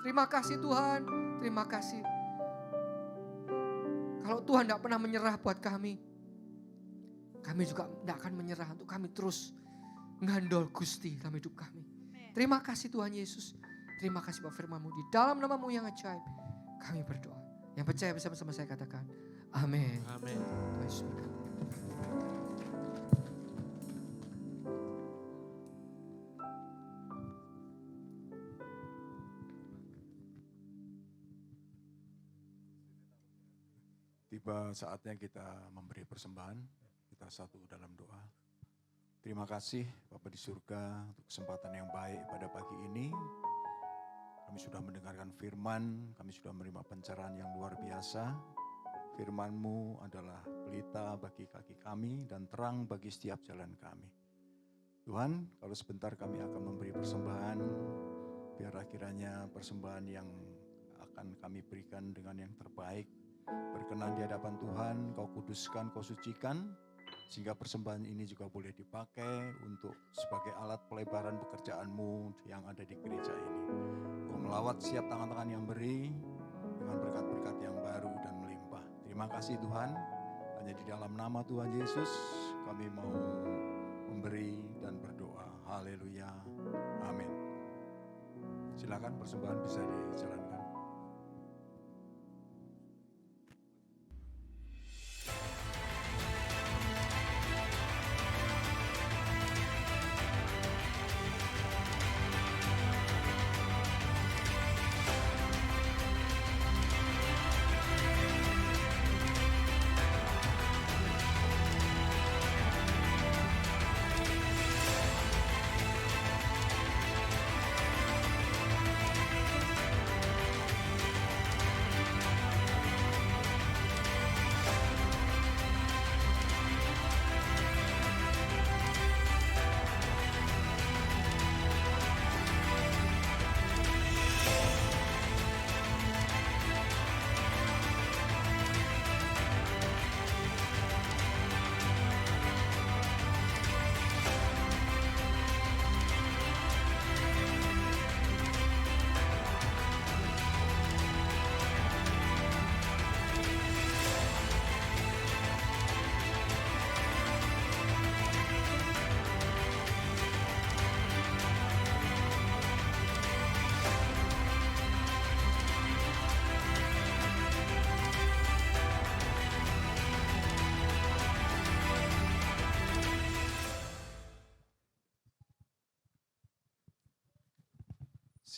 S7: Terima kasih Tuhan, terima kasih. Kalau Tuhan tidak pernah menyerah buat kami juga tidak akan menyerah untuk kami terus ngandol Gusti dalam hidup kami. Terima kasih Tuhan Yesus. Terima kasih Pak firman-Mu. Di dalam nama-Mu yang ajaib kami berdoa. Yang percaya bersama-sama saya katakan amin.
S2: Amin.
S7: Tuhan Yesus berkati.
S9: Tiba saatnya kita memberi persembahan. Kita satu dalam doa. Terima kasih Bapa di surga untuk kesempatan yang baik pada pagi ini. Kami sudah mendengarkan firman, kami sudah menerima pencerahan yang luar biasa. Firman-Mu adalah pelita bagi kaki kami dan terang bagi setiap jalan kami. Tuhan, kalau sebentar kami akan memberi persembahan, biarlah kiranya persembahan yang akan kami berikan dengan yang terbaik, berkenan di hadapan Tuhan, Kau kuduskan, Kau sucikan, sehingga persembahan ini juga boleh dipakai untuk sebagai alat pelebaran pekerjaan-Mu yang ada di gereja ini. Kau melawat siap tangan-tangan yang beri dengan berkat-berkat yang baru dan melimpah. Terima kasih Tuhan, hanya di dalam nama Tuhan Yesus kami mau memberi dan berdoa. Haleluya. Amin. Silakan persembahan bisa dijalankan.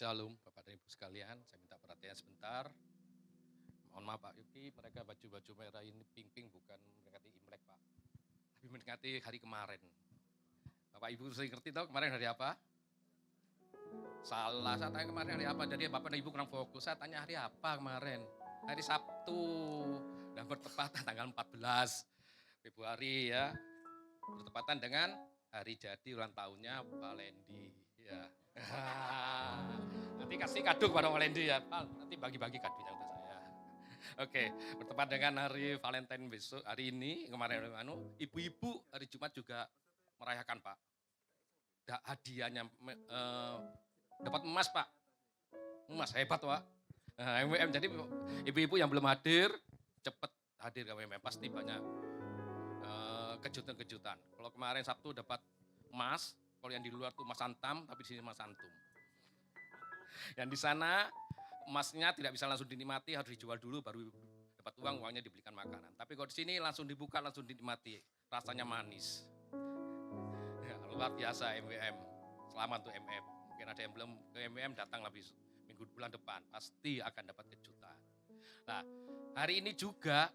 S10: Shalom Bapak dan Ibu sekalian, saya minta perhatian sebentar. Mohon maaf Pak Yuki, mereka baju-baju merah ini pink-pink bukan mendekati Imlek Pak, tapi mendekati hari kemarin. Bapak Ibu sering ngerti tahu kemarin hari apa? Salah, saya tanya kemarin hari apa, jadi Bapak dan Ibu kurang fokus, saya tanya hari apa kemarin? Hari Sabtu, dan bertepatan tanggal 14 Februari ya, bertepatan dengan hari jadi ulang tahunnya Pak Lendi ya. Nanti kasih kado kepada Lendi ya, nanti bagi-bagi kadonya untuk saya. Oke, bertepat dengan hari Valentine besok, hari ini, kemarin ibu-ibu hari Jumat juga merayakan Pak. Hadiahnya dapat emas Pak, emas hebat Pak. MWM, jadi ibu-ibu yang belum hadir, cepat hadir ke MWM, pasti banyak kejutan-kejutan. Kalau kemarin Sabtu dapat emas, kalau yang di luar tuh emas antam, tapi di sini emas antum. Yang di sana emasnya tidak bisa langsung dinikmati, harus dijual dulu baru dapat uang, uangnya dibelikan makanan. Tapi kalau di sini langsung dibuka, langsung dinikmati, rasanya manis. Ya, luar biasa MWM. Selamat untuk MM. Mungkin ada yang belum ke MWM, datang lebih minggu bulan depan, pasti akan dapat kejutan. Nah, hari ini juga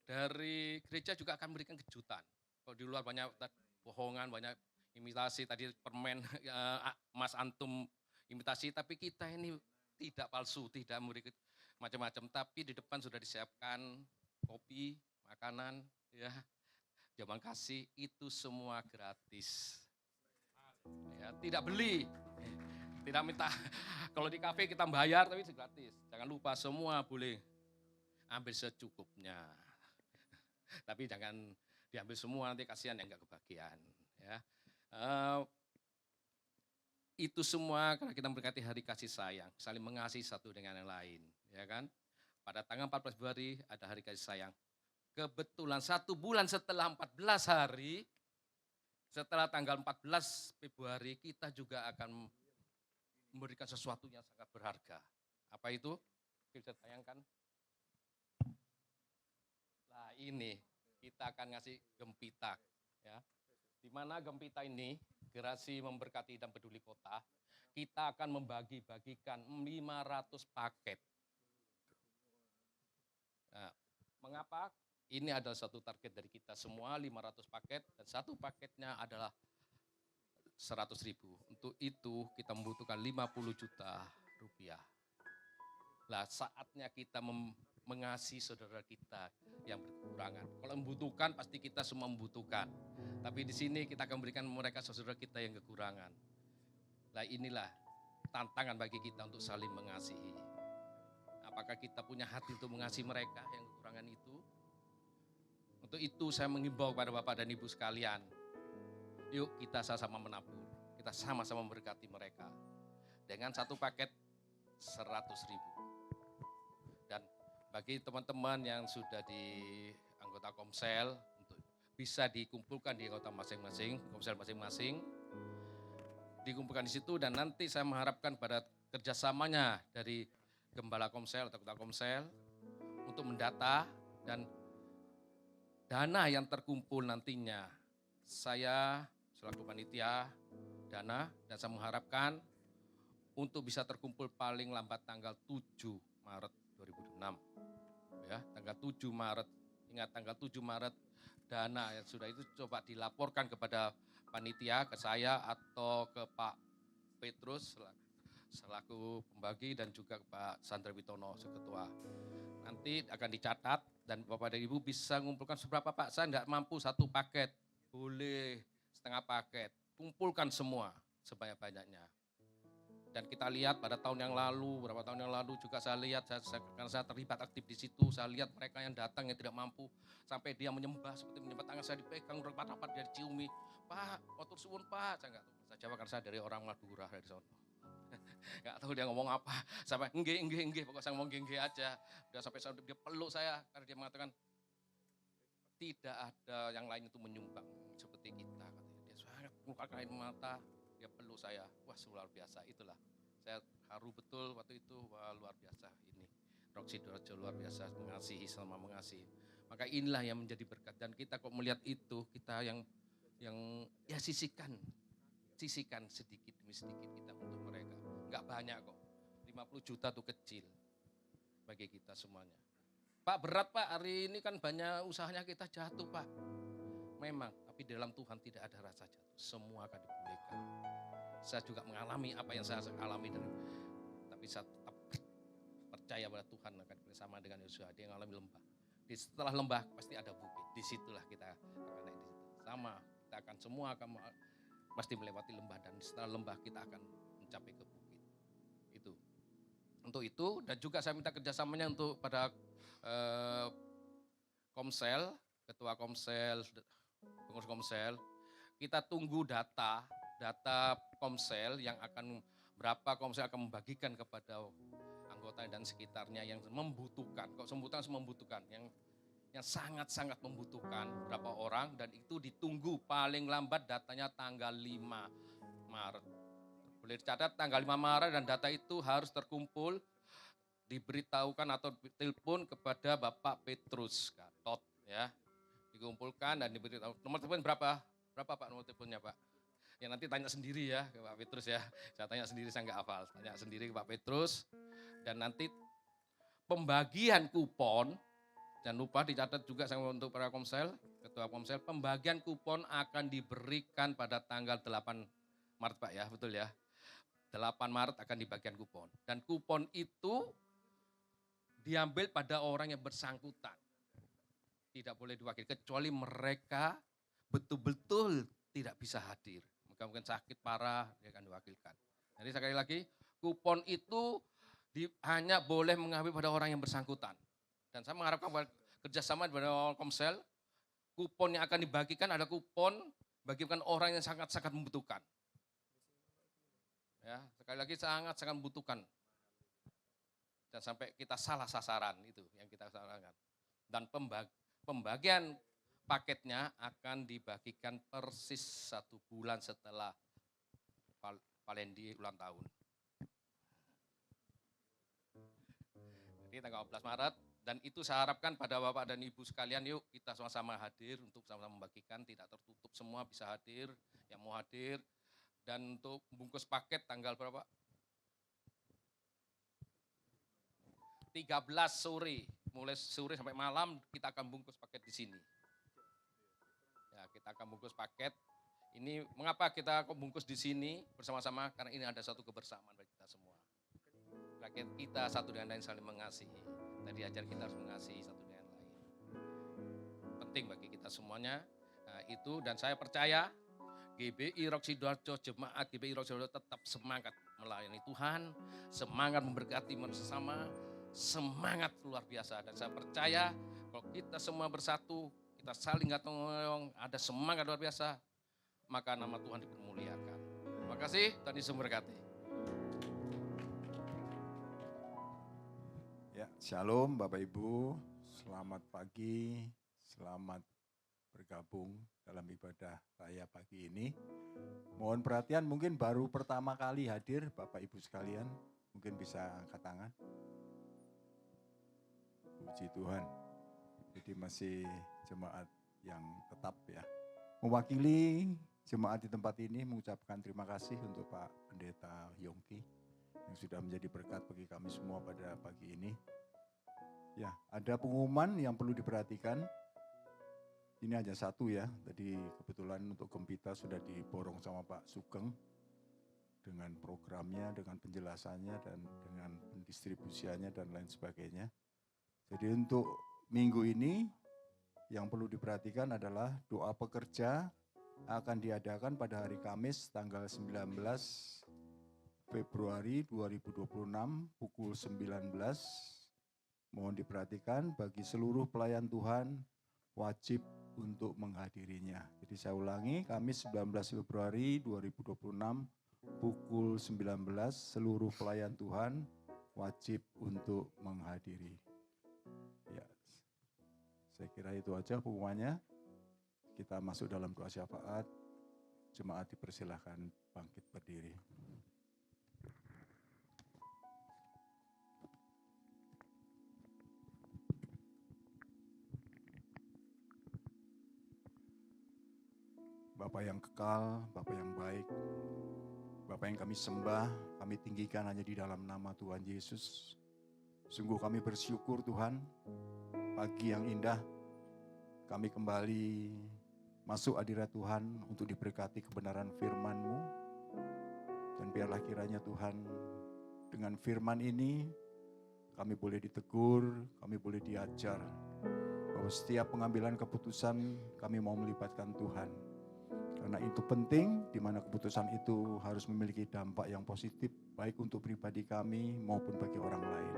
S10: dari gereja juga akan memberikan kejutan. Kalau di luar banyak bohongan, banyak imitasi, tadi permen emas antum imitasi, tapi kita ini tidak palsu, tidak memberi macam-macam, tapi di depan sudah disiapkan kopi, makanan, ya, jamuan kasih, itu semua gratis. Ya, tidak beli, tidak minta, kalau di kafe kita bayar, tapi gratis. Jangan lupa semua boleh ambil secukupnya. Tapi jangan diambil semua, nanti kasihan yang enggak kebagian. Ya. Itu semua karena kita memberkati hari kasih sayang, saling mengasihi satu dengan yang lain, ya kan? Pada tanggal 14 Februari ada hari kasih sayang. Kebetulan 1 bulan setelah 14 hari, setelah tanggal 14 Februari kita juga akan memberikan sesuatu yang sangat berharga. Apa itu? Bisa tayangkan. Nah ini kita akan ngasih gempita, ya. Di mana gempita ini, Gerasi Memberkati dan Peduli Kota, kita akan membagi-bagikan 500 paket. Nah, mengapa? Ini adalah satu target dari kita semua, 500 paket, dan satu paketnya adalah 100.000. Untuk itu kita membutuhkan 50 juta rupiah. Nah, saatnya kita mengasihi saudara kita yang berkekurangan. Kalau membutuhkan pasti kita semua membutuhkan. Tapi di sini kita akan berikan mereka saudara kita yang kekurangan. Nah inilah tantangan bagi kita untuk saling mengasihi. Apakah kita punya hati untuk mengasihi mereka yang kekurangan itu? Untuk itu saya mengimbau kepada Bapak dan Ibu sekalian. Yuk kita sama-sama menabur. Kita sama-sama memberkati mereka. Dengan satu paket 100.000. Dan bagi teman-teman yang sudah di anggota Komsel, untuk bisa dikumpulkan di anggota masing-masing, Komsel masing-masing, dikumpulkan di situ dan nanti saya mengharapkan pada kerjasamanya dari Gembala Komsel atau Ketua Komsel untuk mendata dan dana yang terkumpul nantinya saya selaku panitia dana dan saya mengharapkan untuk bisa terkumpul paling lambat tanggal 7 Maret 2006. Ya, tanggal 7 Maret. Ingat tanggal 7 Maret dana yang sudah itu coba dilaporkan kepada panitia, ke saya atau ke Pak Petrus selaku pembagi dan juga ke Pak Sandra Witono seketua. Nanti akan dicatat dan Bapak dan Ibu bisa mengumpulkan seberapa Pak. Saya tidak mampu satu paket, boleh setengah paket. Kumpulkan semua sebanyak-banyaknya. Dan kita lihat pada tahun yang lalu, beberapa tahun yang lalu juga saya lihat, karena saya terlibat aktif di situ, saya lihat mereka yang datang yang tidak mampu, sampai dia menyembah, seperti menyembah tangan saya dipegang, rapat-rapat dia diciumi, Pak, matur suwun Pak, saya nggak tahu, saya jawab karena saya dari orang Madura, dari sana. Nggak tahu dia ngomong apa, sampai enggak, pokoknya saya ngomong enggak aja, udah sampai dia peluk saya, karena dia mengatakan, tidak ada yang lain itu menyumbang seperti kita, katanya. Dia sangat mengeluarkan air mata, dia peluk saya, wah luar biasa, itulah. Saya haru betul waktu itu, wah luar biasa ini. Roksi Dorajo luar biasa mengasihi sama mengasihi. Maka inilah yang menjadi berkat dan kita kok melihat itu, kita yang ya sisihkan sedikit demi sedikit kita untuk mereka. Enggak banyak kok, 50 juta tuh kecil bagi kita semuanya. Pak berat Pak, hari ini kan banyak usahanya kita jatuh Pak. Memang, tapi dalam Tuhan tidak ada rasa jatuh. Semua akan dipulihkan. Saya juga mengalami apa yang saya alami, tapi saya tetap percaya pada Tuhan akan bersama dengan Yosua. Dia mengalami lembah. Setelah lembah pasti ada bukit. Disitulah kita akan naik di situ. Sama, kita akan semua akan pasti melewati lembah dan setelah lembah kita akan mencapai ke bukit. Itu. Untuk itu dan juga saya minta kerjasamanya untuk pada Komsel, Ketua Komsel, pengurus Komsel, kita tunggu data Komsel yang akan berapa Komsel akan membagikan kepada anggota dan sekitarnya yang membutuhkan. Kok membutuhkan yang sangat-sangat membutuhkan berapa orang dan itu ditunggu paling lambat datanya tanggal 5 Maret. Boleh dicatat tanggal 5 Maret dan data itu harus terkumpul diberitahukan atau telepon kepada Bapak Petrus Gatot ya. Dikumpulkan dan diberitahu. Nomor telepon berapa? Berapa Pak nomor teleponnya Pak? Ya nanti tanya sendiri ya ke Pak Petrus ya. Saya tanya sendiri, saya nggak hafal. Tanya sendiri ke Pak Petrus. Dan nanti pembagian kupon, jangan lupa dicatat juga sama untuk para Komsel, Ketua Komsel, pembagian kupon akan diberikan pada tanggal 8 Maret Pak ya, betul ya. 8 Maret akan dibagikan kupon. Dan kupon itu diambil pada orang yang bersangkutan. Tidak boleh diwakili, kecuali mereka betul-betul tidak bisa hadir. Mungkin sakit parah, dia akan diwakilkan. Jadi sekali lagi, kupon itu hanya boleh mengambil pada orang yang bersangkutan. Dan saya mengharapkan kerjasama dengan Komsel, kupon yang akan dibagikan ada kupon bagikan orang yang sangat-sangat membutuhkan. Ya, sekali lagi sangat-sangat membutuhkan. Dan sampai kita salah sasaran itu yang kita salahkan. Dan pembagian paketnya akan dibagikan persis 1 bulan setelah Palendi ulang tahun. Jadi tanggal 14 Maret dan itu saya harapkan pada Bapak dan Ibu sekalian yuk kita sama-sama hadir untuk sama-sama membagikan, tidak tertutup semua bisa hadir, yang mau hadir. Dan untuk bungkus paket tanggal berapa? 13 sore, mulai sore sampai malam kita akan bungkus paket di sini. Ya, kita akan bungkus paket. Ini mengapa kita bungkus di sini bersama-sama? Karena ini ada satu kebersamaan bagi kita semua. Rakyat kita satu dengan lain saling mengasihi. Tadi ajar kita harus mengasihi satu dengan lain. Penting bagi kita semuanya. Nah, itu dan saya percaya GBI Rock Sidoarjo, jemaat GBI Rock Sidoarjo tetap semangat melayani Tuhan, semangat memberkati manusia sesama, semangat luar biasa. Dan saya percaya kalau kita semua bersatu, kita saling gotong royong, ada semangat luar biasa, maka nama Tuhan dipermuliakan. Terima kasih, Tuhan Yesus memberkati.
S9: Ya, shalom Bapak Ibu, selamat pagi, selamat bergabung dalam ibadah saya pagi ini. Mohon perhatian, mungkin baru pertama kali hadir Bapak Ibu sekalian, mungkin bisa angkat tangan. Puji Tuhan, jadi masih jemaat yang tetap ya. Mewakili jemaat di tempat ini mengucapkan terima kasih untuk Pak Pendeta Yongki yang sudah menjadi berkat bagi kami semua pada pagi ini. Ya, ada pengumuman yang perlu diperhatikan. Ini hanya satu ya, tadi kebetulan untuk Gembita sudah diborong sama Pak Sugeng dengan programnya, dengan penjelasannya, dan dengan pendistribusiannya dan lain sebagainya. Jadi untuk minggu ini yang perlu diperhatikan adalah doa pekerja akan diadakan pada hari Kamis tanggal 19 Februari 2026 pukul 19. Mohon diperhatikan bagi seluruh pelayan Tuhan wajib untuk menghadirinya. Jadi saya ulangi, Kamis 19 Februari 2026 pukul 19 seluruh pelayan Tuhan wajib untuk menghadiri. Ya, saya kira itu aja pengumumannya. Kita masuk dalam doa syafaat. Jemaat dipersilahkan bangkit berdiri. Bapa yang kekal, Bapa yang baik, Bapa yang kami sembah, kami tinggikan hanya di dalam nama Tuhan Yesus. Sungguh kami bersyukur Tuhan, pagi yang indah, kami kembali masuk hadirat Tuhan untuk diberkati kebenaran firman-Mu. Dan biarlah kiranya Tuhan, dengan firman ini kami boleh ditegur, kami boleh diajar, bahwa setiap pengambilan keputusan kami mau melibatkan Tuhan. Karena itu penting, di mana keputusan itu harus memiliki dampak yang positif, baik untuk pribadi kami maupun bagi orang lain.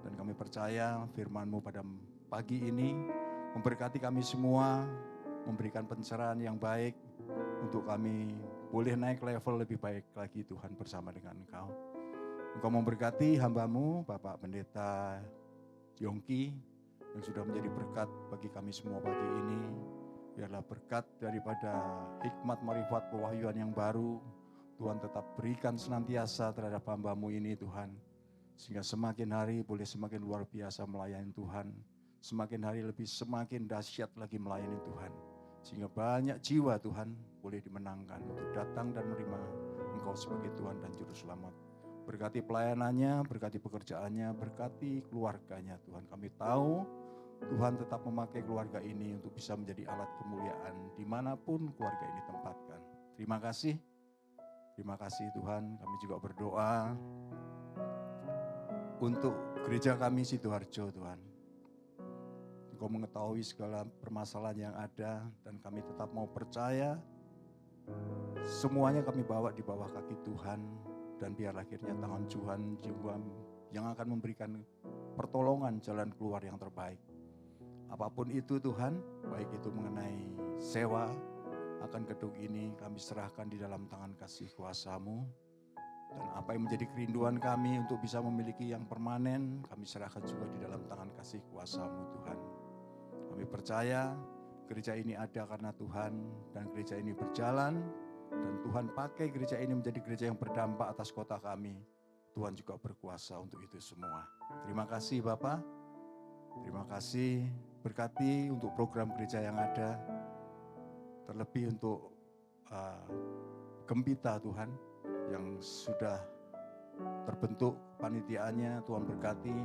S9: Dan kami percaya firman-Mu pada pagi ini memberkati kami semua, memberikan pencerahan yang baik untuk kami boleh naik level lebih baik lagi Tuhan bersama dengan Engkau. Engkau memberkati hamba-Mu, Bapak Pendeta Yongki, yang sudah menjadi berkat bagi kami semua pagi ini. Biarlah berkat daripada hikmat, marifat, pewahyuan yang baru, Tuhan tetap berikan senantiasa terhadap hamba-Mu ini Tuhan. Sehingga semakin hari boleh semakin luar biasa melayani Tuhan. Semakin hari lebih semakin dahsyat lagi melayani Tuhan. Sehingga banyak jiwa Tuhan boleh dimenangkan untuk datang dan menerima Engkau sebagai Tuhan dan Juru Selamat. Berkati pelayanannya, berkati pekerjaannya, berkati keluarganya Tuhan. Kami tahu Tuhan tetap memakai keluarga ini untuk bisa menjadi alat kemuliaan dimanapun keluarga ini tempatkan. Terima kasih Tuhan. Kami juga berdoa untuk gereja kami Sidoarjo Tuhan. Engkau mengetahui segala permasalahan yang ada dan kami tetap mau percaya semuanya kami bawa di bawah kaki Tuhan. Dan biarlah akhirnya tangan Tuhan juga yang akan memberikan pertolongan jalan keluar yang terbaik. Apapun itu Tuhan, baik itu mengenai sewa akan gedung ini kami serahkan di dalam tangan kasih kuasa-Mu. Dan apa yang menjadi kerinduan kami untuk bisa memiliki yang permanen, kami serahkan juga di dalam tangan kasih kuasa-Mu Tuhan. Kami percaya gereja ini ada karena Tuhan dan gereja ini berjalan. Dan Tuhan pakai gereja ini menjadi gereja yang berdampak atas kota kami. Tuhan juga berkuasa untuk itu semua. Terima kasih Bapak. Terima kasih, berkati untuk program gereja yang ada, terlebih untuk Gembita Tuhan yang sudah terbentuk panitiaannya. Tuhan berkati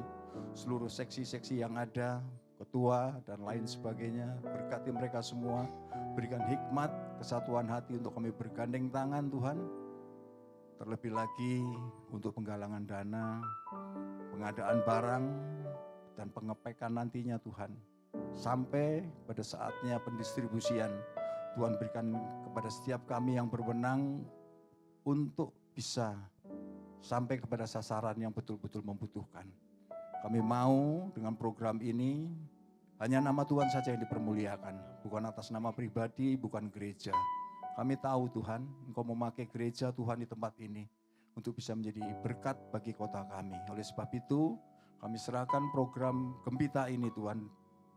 S9: seluruh seksi-seksi yang ada, ketua dan lain sebagainya. Berkati mereka semua, berikan hikmat, kesatuan hati untuk kami bergandeng tangan Tuhan. Terlebih lagi untuk penggalangan dana, pengadaan barang, dan pengepekan nantinya Tuhan. Sampai pada saatnya pendistribusian, Tuhan berikan kepada setiap kami yang berwenang untuk bisa sampai kepada sasaran yang betul-betul membutuhkan. Kami mau dengan program ini hanya nama Tuhan saja yang dipermuliakan, bukan atas nama pribadi, bukan gereja. Kami tahu Tuhan, Engkau memakai gereja Tuhan di tempat ini untuk bisa menjadi berkat bagi kota kami. Oleh sebab itu, kami serahkan program Gembita ini Tuhan,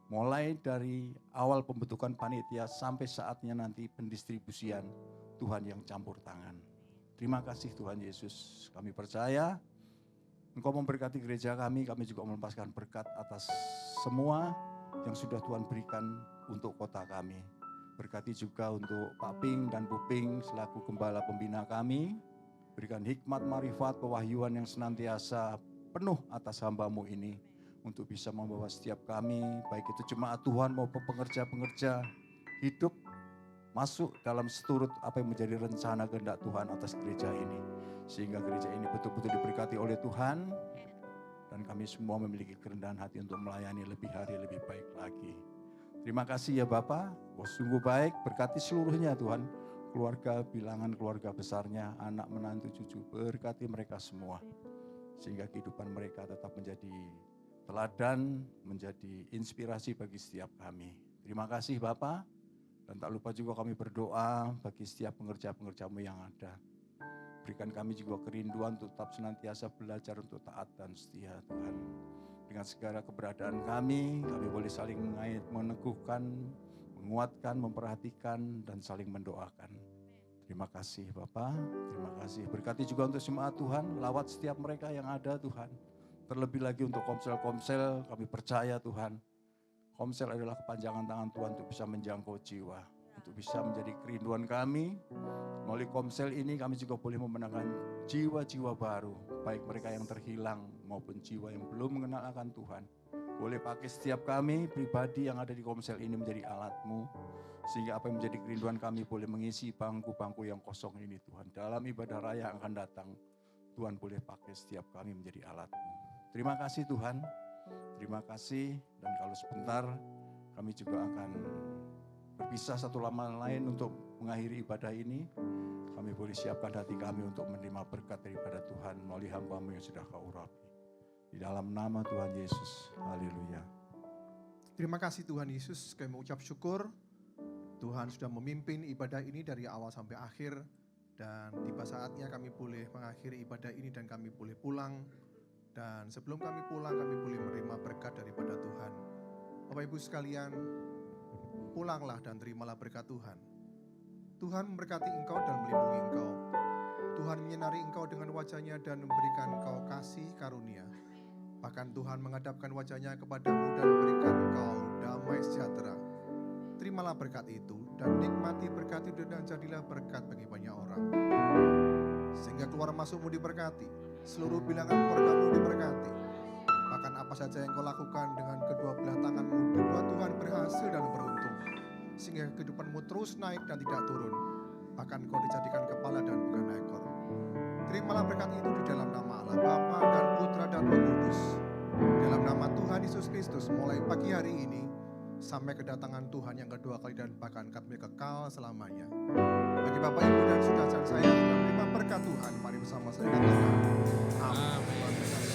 S9: mulai dari awal pembentukan panitia sampai saatnya nanti pendistribusian, Tuhan yang campur tangan. Terima kasih Tuhan Yesus, kami percaya Engkau memberkati gereja kami juga melepaskan berkat atas semua yang sudah Tuhan berikan untuk kota kami. Berkati juga untuk Pak Ping dan Bu Ping selaku gembala pembina kami. Berikan hikmat, marifat, pewahyuan yang senantiasa penuh atas hamba-Mu ini. Untuk bisa membawa setiap kami, baik itu jemaat Tuhan maupun pengerja-pengerja hidup, masuk dalam seturut apa yang menjadi rencana kehendak Tuhan atas gereja ini. Sehingga gereja ini betul-betul diberkati oleh Tuhan. Dan kami semua memiliki kerendahan hati untuk melayani lebih hari lebih baik lagi. Terima kasih ya Bapak, sungguh baik, berkati seluruhnya Tuhan. Keluarga, bilangan keluarga besarnya, anak, menantu, cucu, berkati mereka semua. Sehingga kehidupan mereka tetap menjadi teladan, menjadi inspirasi bagi setiap kami. Terima kasih Bapak, dan tak lupa juga kami berdoa bagi setiap pengerja-pengerja-Mu yang ada. Berikan kami juga kerinduan untuk tetap senantiasa belajar untuk taat dan setia Tuhan. Dengan segala keberadaan kami boleh saling meneguhkan, menguatkan, memperhatikan, dan saling mendoakan. Terima kasih Bapak, terima kasih. Berkati juga untuk jemaat Tuhan, lawat setiap mereka yang ada Tuhan. Terlebih lagi untuk komsel-komsel, kami percaya Tuhan, komsel adalah kepanjangan tangan Tuhan untuk bisa menjangkau jiwa. Untuk bisa menjadi kerinduan kami, melalui komsel ini kami juga boleh memenangkan jiwa-jiwa baru. Baik mereka yang terhilang maupun jiwa yang belum mengenal akan Tuhan. Boleh pakai setiap kami pribadi yang ada di komsel ini menjadi alat-Mu. Sehingga apa yang menjadi kerinduan kami boleh mengisi bangku-bangku yang kosong ini Tuhan. Dalam ibadah raya yang akan datang, Tuhan boleh pakai setiap kami menjadi alat-Mu. Terima kasih Tuhan, terima kasih. Dan kalau sebentar kami juga akan berpisah satu sama lain untuk mengakhiri ibadah ini. Kami boleh siapkan hati kami untuk menerima berkat daripada Tuhan melalui hamba-Mu yang sudah Kau urapi. Di dalam nama Tuhan Yesus, haleluya.
S5: Terima kasih Tuhan Yesus, kami mengucap syukur. Tuhan sudah memimpin ibadah ini dari awal sampai akhir. Dan tiba saatnya kami boleh mengakhiri ibadah ini dan kami boleh pulang. Dan sebelum kami pulang, kami boleh menerima berkat daripada Tuhan. Bapak Ibu sekalian, pulanglah dan terimalah berkat Tuhan. Tuhan memberkati engkau dan melindungi engkau. Tuhan menyinari engkau dengan wajahnya dan memberikan engkau kasih karunia. Bahkan Tuhan menghadapkan wajahnya kepadamu dan memberikan engkau damai sejahtera. Terimalah berkat itu dan nikmati berkat itu dan jadilah berkat bagi banyak orang. Sehingga keluar masukmu diberkati, seluruh bilangan keluargamu diberkati. Bahkan apa saja yang kau lakukan dengan kedua belah tanganmu, kedua Tuhan berhasil dan beruntung. Sehingga kehidupanmu terus naik dan tidak turun. Bahkan kau dijadikan kepala dan bukan ekor. Terimalah berkat itu di dalam nama Allah Bapa dan Putra dan Roh Kudus. Dalam nama Tuhan Yesus Kristus mulai pagi hari ini sampai kedatangan Tuhan yang kedua kali dan bahkan kami kekal selamanya. Bagi Bapak Ibu dan saudara saya yang menerima berkat Tuhan, mari bersama saya katakan amin.